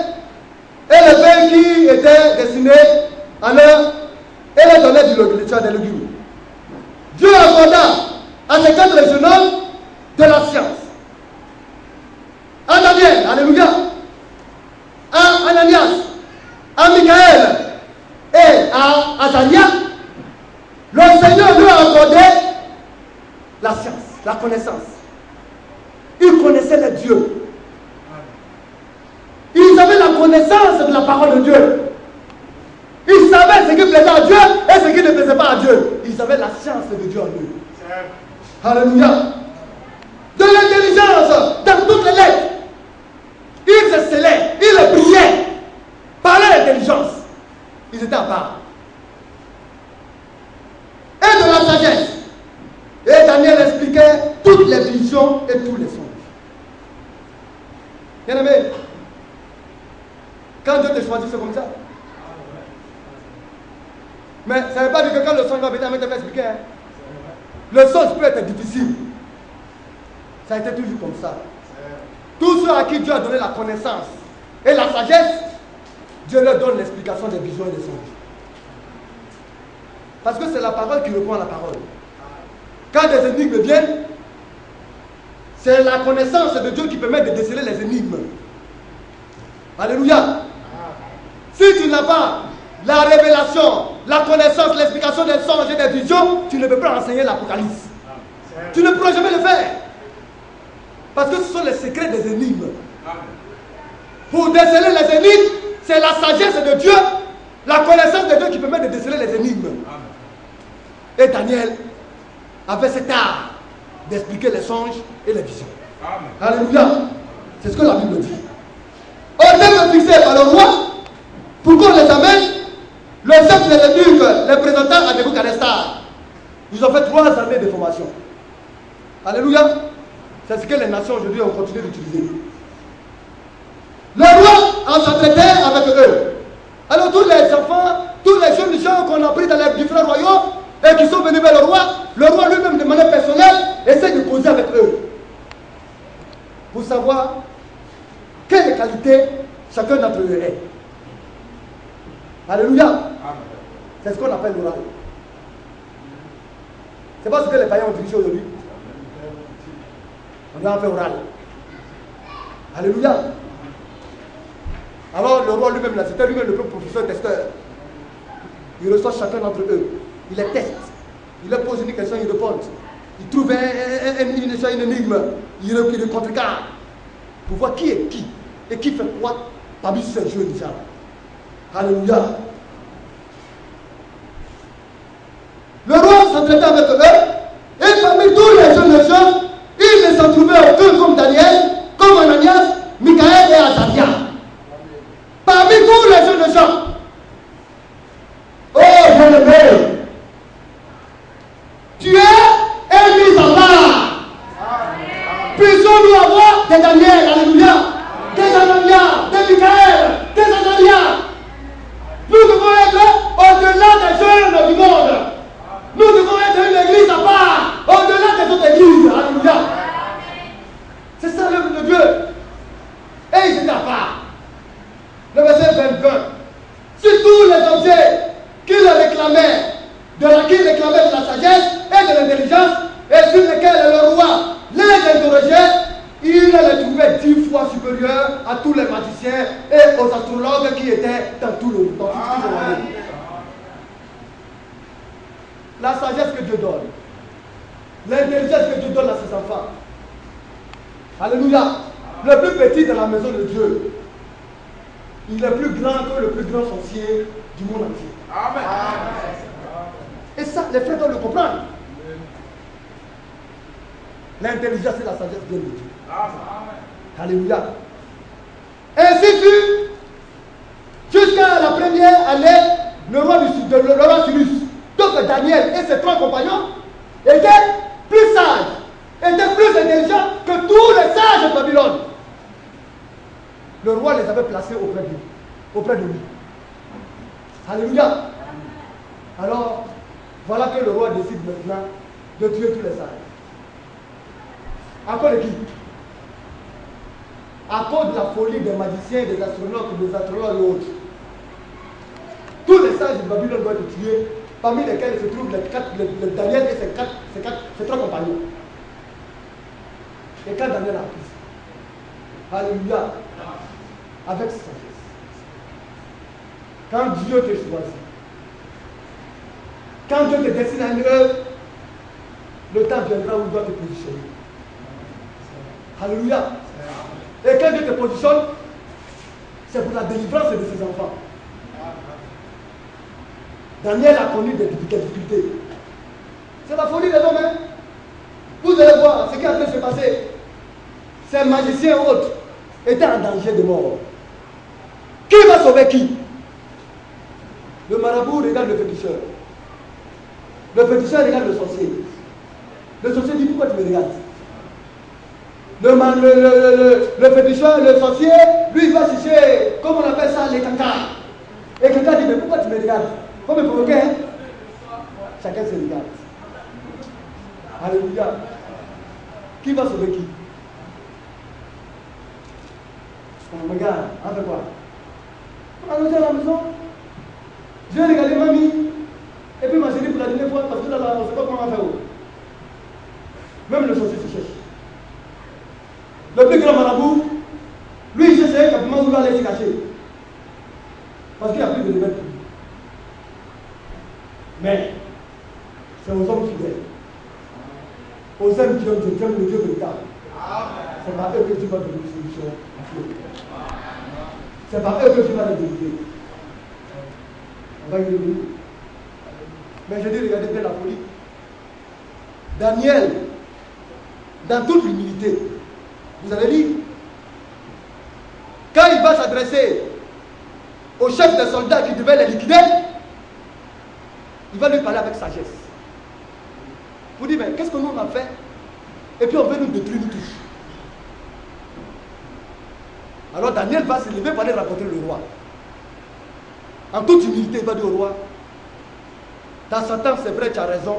et le pain qui était destiné à l'heure et leur donnait des légumes. Dieu accorda à ces 4 jeunes hommes de la science. À Daniel, alléluia, à Ananias, à Michael et à Azaria, le Seigneur lui a accordé la science, la connaissance. Ils connaissaient les dieux. Ils avaient la connaissance de la parole de Dieu. Ils savaient ce qui plaisait à Dieu et ce qui ne plaisait pas à Dieu. Ils avaient la science de Dieu en eux. Alléluia. De l'intelligence dans toutes les lettres. Ils excellaient, ils brillaient par leur intelligence. Ils étaient à part. Et de la sagesse. Et Daniel expliquait toutes les visions et tous les songes. Bien-aimé, quand Dieu te choisit, c'est comme ça. Mais ça ne veut pas dire que quand le songe va venir, tu vas expliquer. Hein? Le songe peut être difficile. Ça a été toujours comme ça. Tous ceux à qui Dieu a donné la connaissance et la sagesse, Dieu leur donne l'explication des visions et des songes. Parce que c'est la parole qui répond à la parole. Quand des énigmes viennent, c'est la connaissance de Dieu qui permet de déceler les énigmes. Alléluia. Si tu n'as pas la révélation, la connaissance, l'explication des songes et des visions, tu ne peux pas enseigner l'Apocalypse. Tu ne pourras jamais le faire. Parce que ce sont les secrets des énigmes. Pour déceler les énigmes, c'est la sagesse de Dieu, la connaissance de Dieu qui permet de déceler les énigmes. Et Daniel avait cet art d'expliquer les songes et les visions. Alléluia. C'est ce que la Bible dit. Au terme fixé par le roi, pour qu'on les amène, le chef des eunuques les présenta à Nebuchadnezzar. Ils ont fait 3 années de formation. Alléluia. C'est ce que les nations aujourd'hui ont continué d'utiliser. Le roi en s'entretient avec eux. Alors tous les enfants, tous les jeunes gens qu'on a pris dans les différents royaumes et qui sont venus vers le roi lui-même de manière personnelle essaie de causer avec eux. Pour savoir quelle qualité chacun d'entre eux est. Alléluia. C'est ce qu'on appelle l'oral. C'est pas ce que les païens ont dirigé aujourd'hui. On a fait oral. Alléluia. Alors le roi lui-même, c'était lui-même le professeur testeur. Il reçoit chacun d'entre eux. Il les teste. Il leur pose une question, ils répondent. Il trouve une énigme. Il le contrecarre. Pour voir qui est qui. Et qui fait quoi parmi ces jeunes gens. Alléluia. Le roi s'entraînait avec eux. Et parmi tous les jeunes gens, il ne s'en trouvait aucun comme Daniel, comme Ananias, Michael et Azaria. Parmi tous les jeunes gens. Oh, bien-aimé, tu es mis en part. Puissions-nous avoir des Daniel, alléluia, des Ananias, des Michael, des Azaria. Nous devons être au-delà des jeunes du monde. Nous devons être une église à part, au-delà des autres églises. Alléluia. C'est ça l'œuvre de Dieu. Et ils étaient à part. Le verset 22. Si tous les objets qu'il réclamait, de la sagesse et de l'intelligence, et sur lesquels le roi les interrogeait, il les trouvait 10 fois supérieurs à tous les magiciens et aux astrologues qui étaient dans tout le monde. la sagesse que Dieu donne, l'intelligence que Dieu donne à ses enfants. Alléluia. Le plus petit de la maison de Dieu, il est plus grand que le plus grand sorcier du monde entier. Amen. Et ça, les frères doivent le comprendre. L'intelligence et la sagesse viennent de Dieu. Alléluia. Ainsi fut jusqu'à la première année, le roi Cyrus. Donc Daniel et ses 3 compagnons étaient plus sages, étaient plus intelligents que tous les sages de Babylone. Le roi les avait placés auprès de lui. Alléluia. Alors, voilà que le roi décide maintenant de tuer tous les sages. À cause de qui? À cause de la folie des magiciens, des astronautes et autres. Tous les sages de Babylone doivent être tués, parmi lesquels se trouvent le Daniel et ses 3 compagnons. Et quand Daniel a appris ça, alléluia, avec sagesse, quand Dieu te choisit, quand Dieu te destine à une œuvre, le temps viendra où il doit te positionner. Alléluia. Et quand Dieu te positionne, c'est pour la délivrance de ses enfants. Daniel a connu des difficultés. C'est la folie des hommes. Hein? Vous allez voir ce qui est en train de se passer. Ces magiciens autres étaient en danger de mort. Qui va sauver qui? Le marabout regarde le féticheur. Le féticheur regarde le sorcier. Le sorcier dit: pourquoi tu me regardes? Le féticheur, le sorcier, lui il va chercher, comme on appelle ça, les cancans. Et quelqu'un dit: mais pourquoi tu me regardes? Faut me provoquer, hein? Chacun se regarde. Alléluia. Qui va sauver qui? On regarde, on fait quoi? On a logé à la maison. J'ai regardé mamie. Et puis ma chérie pour la dernière fois, parce que là, on ne sait pas comment on va faire. Même le sorcier se cherche. Le plus grand marabout, lui, il cherche complètement où il va aller se cacher. Parce qu'il n'y a plus de remède. Mais, c'est aux hommes fidèles. Aux hommes qui ont Dieu, le Dieu véritable. C'est par eux que tu vas donner une solution à Dieu. C'est par eux que tu vas les délivrer. On va y revenir. Mais je dis, regardez bien la folie. Daniel, dans toute l'humilité, vous avez dit, quand il va s'adresser au chef des soldats qui devait les liquider, il va lui parler avec sagesse. Vous dites, mais qu'est-ce que nous on a fait? Et puis on veut nous détruire, nous tous. Alors Daniel va se lever pour aller rencontrer le roi. En toute humilité, il va dire au roi: dans ce temps, c'est vrai, tu as raison,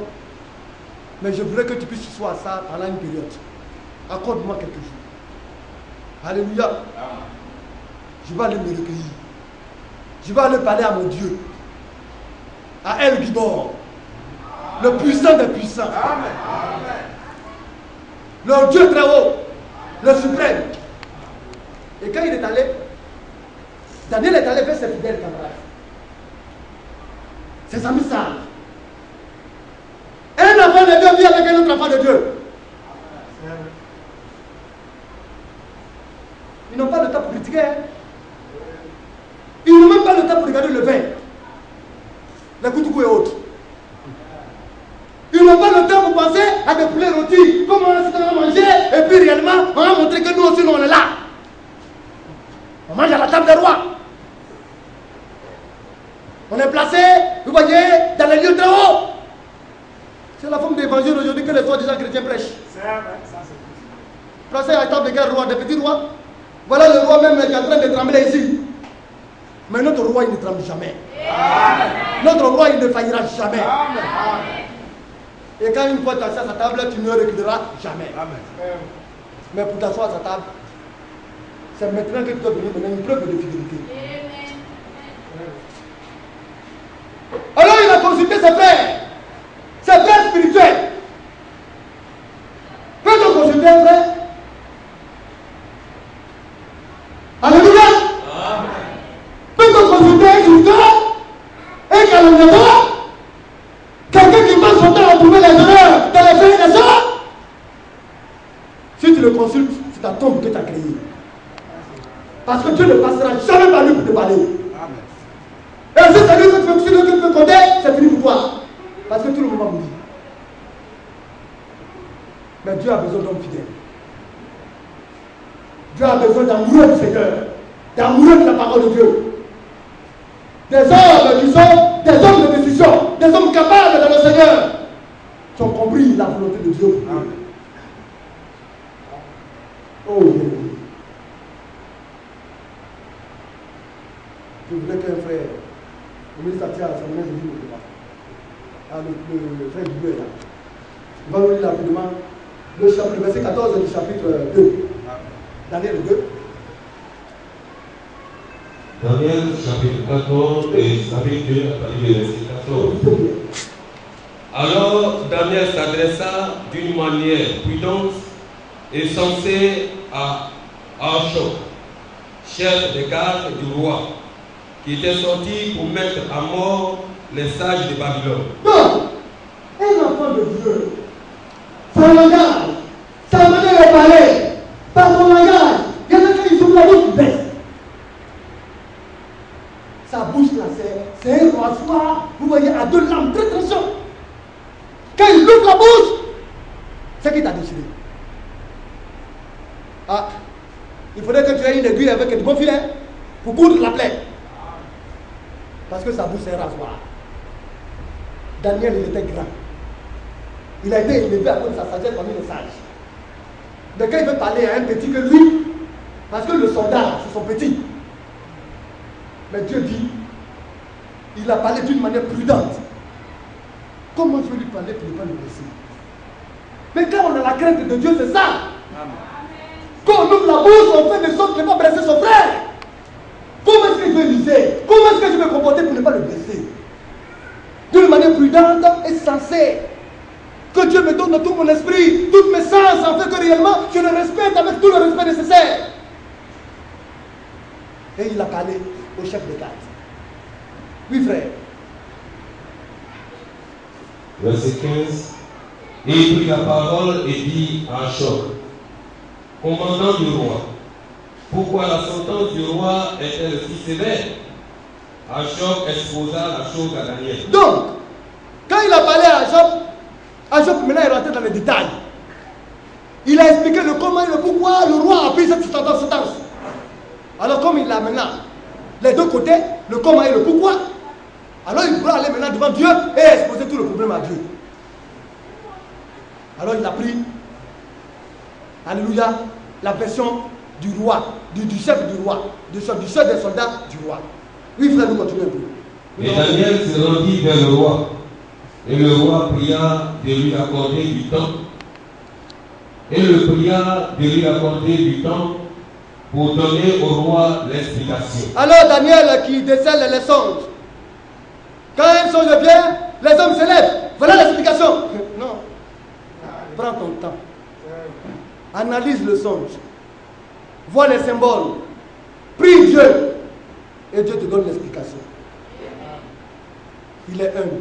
mais je voudrais que tu puisses soir ça pendant une période. Accorde-moi quelques jours. Alléluia. Je vais aller me recueillir. Je vais aller parler à mon Dieu. À El Gibor. Le puissant des puissants. Le Dieu très haut. Le suprême. Et quand il est allé, Daniel est allé vers ses fidèles camarades. Ses amis sages. Un enfant de Dieu vit avec un autre enfant de Dieu. Ils n'ont pas le temps pour critiquer. Hein? Ils n'ont même pas le temps pour regarder le vin. Les koutoukou et autres. Ils n'ont pas le temps pour penser à des poulets rôtis. Comment on va manger. Et puis réellement, on va montrer que nous aussi, nous, on est là. On mange à la table des rois. On est placé, vous voyez, dans les lieux très hauts. C'est la forme d'évangile aujourd'hui que les soi-disant chrétiens prêchent. Placé à la table de quel roi? Des petits rois. Voilà le roi même qui est en train de trembler ici. Mais notre roi, il ne tremble jamais. Amen. Notre roi, il ne faillira jamais. Amen. Et quand une fois tu es assis à sa table, tu ne reculeras jamais. Amen. Mais pour t'asseoir à sa table, c'est maintenant que tu dois donner une preuve de fidélité. Alors il a consulté ses frères spirituels. Peut-on consulter un frère? Alléluia. Peut-on consulter un justement, un calendrier, quelqu'un qui pense Parce que Dieu ne passera jamais par lui pour te parler. Amen. Et si c'est lui que tu peux compter, c'est fini pour toi. Parce que tout le monde va mourir. Mais Dieu a besoin d'hommes fidèles. Dieu a besoin d'amoureux du Seigneur, d'amoureux de la parole de Dieu. Des hommes qui sont des hommes de décision, des hommes capables dans le Seigneur, qui ont compris la volonté de Dieu. Amen. Oh, oui. Je voudrais qu'un frère, le ministre Atia, ça me met le livre de là. Le frère du bleu est là. Il va nous lire rapidement le verset 14 du chapitre 2. Daniel 2. Daniel chapitre 14 et chapitre 2, à partir du verset 14. Alors Daniel s'adressa d'une manière prudente et sensée à Archoc, chef des gardes du roi, qui était sorti pour mettre à mort les sages de Babylone. Donc, un enfant de Dieu, son langage, sa manière de parler, par son langage, il y en a qui sont la bouche qui baisse. Sa bouche là, c'est un rasoir, vous voyez, à deux lames très tranchant. Quand il ouvre la bouche, c'est qu'il t'a déchiré. Ah, il faudrait que tu aies une aiguille avec un bon filet pour coudre la plaie. Parce que sa bouche c'est un rasoir. Daniel, il était grand. Il a été élevé à cause de sa sagesse parmi les sages. Mais quand il veut parler à un petit que lui, parce que le soldat, c'est son petit. Mais Dieu dit, il a parlé d'une manière prudente. Comment je vais lui parler pour ne pas le blesser? Mais quand on a la crainte de Dieu, c'est ça. Amen. Quand on ouvre la bouche, on fait de sorte de ne pas blesser son frère. Comment est-ce que je vais viser? Comment est-ce que je vais me comporter pour ne pas le blesser? D'une manière prudente et sensée. Que Dieu me donne tout mon esprit, toutes mes sens, en fait que réellement je le respecte avec tout le respect nécessaire. Et il a parlé au chef de garde. Oui, frère. Verset 15. Et il prit la parole et dit à Archoc, commandant du roi, pourquoi la sentence du roi est-elle si sévère? Archoc exposa la chose à Daniel. Donc, quand il a parlé à Archoc maintenant est rentré dans les détails. Il a expliqué le comment et le pourquoi le roi a pris cette sentence. Alors comme il a maintenant les deux côtés, le comment et le pourquoi, alors il pourra aller maintenant devant Dieu et exposer tout le problème à Dieu. Alors il a pris, alléluia, la version du roi, du chef du roi, du chef des soldats du roi. Oui frère, nous continuons un peu. Et Daniel se rendit vers le roi. Et le roi pria de lui accorder du temps. Et le pria de lui accorder du temps pour donner au roi l'explication. Alors Daniel qui décèle les songes. Quand un songe vient, les hommes se lèvent. Voilà l'explication. Non. Prends ton temps. Analyse le songe. Vois les symboles. Prie Dieu. Et Dieu te donne l'explication. Il est humble.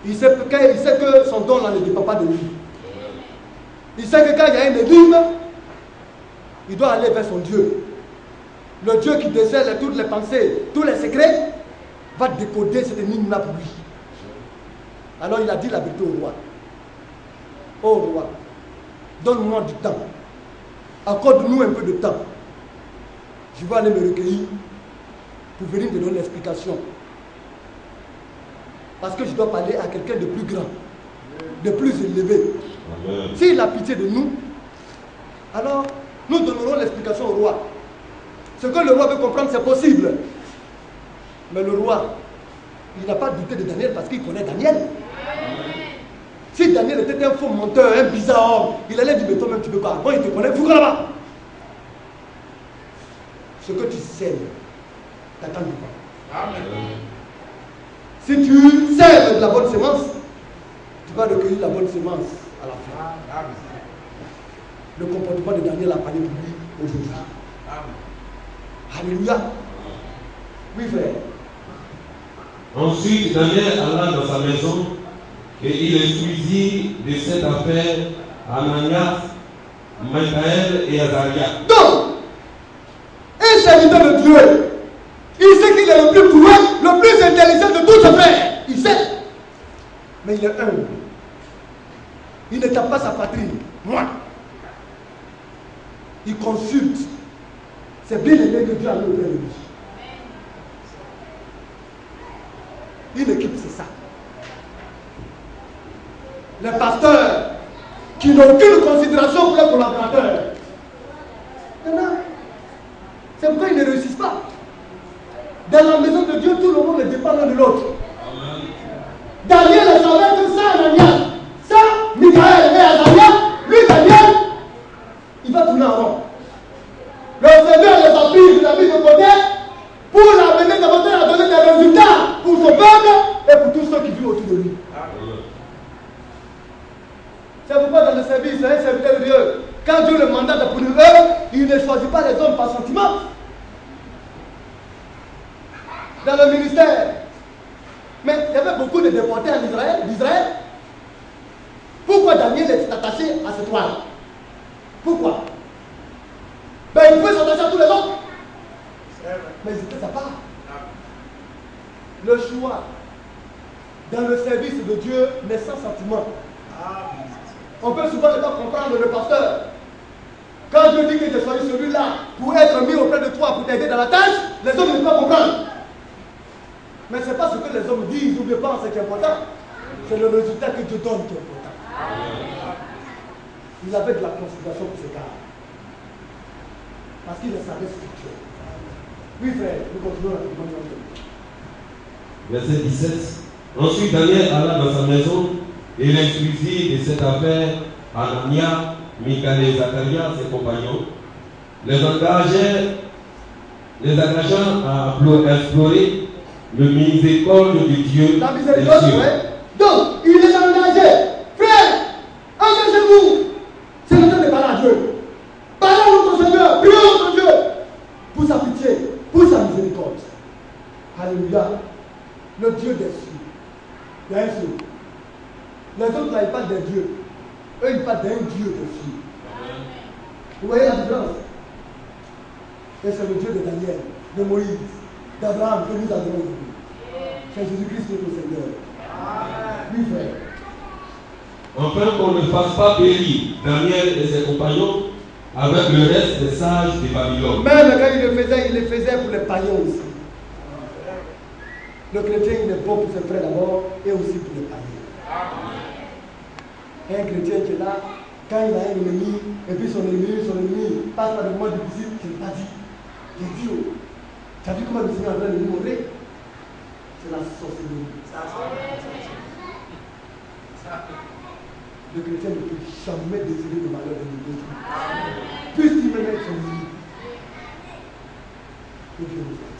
Il sait que son don là ne dépend pas de lui. Il sait que quand il y a une énigme, il doit aller vers son Dieu. Le Dieu qui décèle toutes les pensées, tous les secrets, va décoder cette énigme-là pour lui. Alors il a dit la vérité au roi. Oh roi, donne-moi du temps. Accorde-nous un peu de temps. Je vais aller me recueillir pour venir te donner l'explication. Parce que je dois parler à quelqu'un de plus grand, de plus élevé. S'il a pitié de nous, alors nous donnerons l'explication au roi. Ce que le roi veut comprendre, c'est possible. Mais le roi, il n'a pas douté de Daniel parce qu'il connaît Daniel. Si Daniel était un faux menteur, un bizarre homme, il allait dire, mais toi-même tu veux pas. Bon, il te connaît, fous là-bas. Ce que tu sèmes, t'attends pas. Amen. Si tu sèmes de la bonne semence, tu vas recueillir la bonne semence à la fin. Amen. Le comportement de Daniel a parlé pour lui aujourd'hui. Alléluia. Oui, frère. Ensuite, Daniel alla dans sa maison et il instruisit de cette affaire Ananias, Michaël et Azaria. Donc, serviteur de Dieu. Il sait qu'il est le plus doué, le plus intelligent de tous ses frères. Il sait. Mais il est humble. Il ne tape pas sa patrie. Moi. Il consulte. C'est bien aimé que Dieu a mis auprès de lui. Une équipe, c'est ça. Les pasteurs qui n'ont aucune considération pour leurs collaborateurs. C'est pourquoi ils ne réussissent pas. Dans la maison de Dieu, tout le monde dépend l'un de l'autre. Daniel savait que ça, Daniel, ça, Michael et Azaria, lui, Daniel, il va tourner en rond. Le Seigneur les a pris, il a mis de côté pour l'amener davantage à donner des résultats pour son peuple et pour tous ceux qui vivent autour de lui. C'est pourquoi dans le service, c'est un serviteur de Dieu. Quand Dieu le mandate pour une œuvre, il ne choisit pas les hommes par sentiment. Dans le ministère. Mais il y avait beaucoup de déportés en d'Israël. Pourquoi Daniel est attaché à cette toile? Pourquoi? Ben, il pouvait s'attacher à tous les autres. Mais ils étaient sa part. Le choix dans le service de Dieu n'est sans sentiment. On peut souvent ne pas comprendre le pasteur. Quand Dieu dit que j'ai choisi celui-là pour être mis auprès de toi, pour t'aider dans la tâche, les hommes ne peuvent pas comprendre. Mais ce n'est pas ce que les hommes disent ou ne pensent qui est important. C'est le résultat que Dieu donne qui est important. Il avait de la considération pour ses gars. Parce qu'il le savait spirituel. Oui, frère, nous continuons la Verset 17. Ensuite, Daniel alla dans sa maison et il instruisit de cette affaire Anania, Michaël et Zacharia, ses compagnons. Les engageant à explorer le miséricorde de Dieu. La miséricorde, oui. Donc, il les a engagés. Frère, engagez-vous. C'est le temps de parler à Dieu. Parlez à notre Seigneur, prions notre Dieu pour sa pitié, pour sa miséricorde. Alléluia. Le Dieu des cieux. Il y a un Dieu. Les autres là, ils parlent des dieux. Eux, ils parlent d'un Dieu des cieux. Vous voyez la différence? Et c'est le Dieu de Daniel, de Moïse, d'Abraham que nous adorons aujourd'hui. C'est Jésus-Christ notre Seigneur. Oui, frère. Enfin, qu'on ne fasse pas périr Daniel et ses compagnons avec le reste des sages de Babylone. Même quand il le faisait pour les païens aussi. Le chrétien, il est bon pour ses frères d'abord et aussi pour les païens. Un chrétien qui est là, quand il a un ennemi, et puis son ennemi passe par des moments difficiles, je ne l'ai pas dit. J'ai dit, oh, tu as vu comment le Seigneur est en train de nous montrer? C'est la sorcellerie. Le chrétien ne peut jamais désirer le malheur de l'autre. Puisqu'il me met son ennemi. Que Dieu nous aide.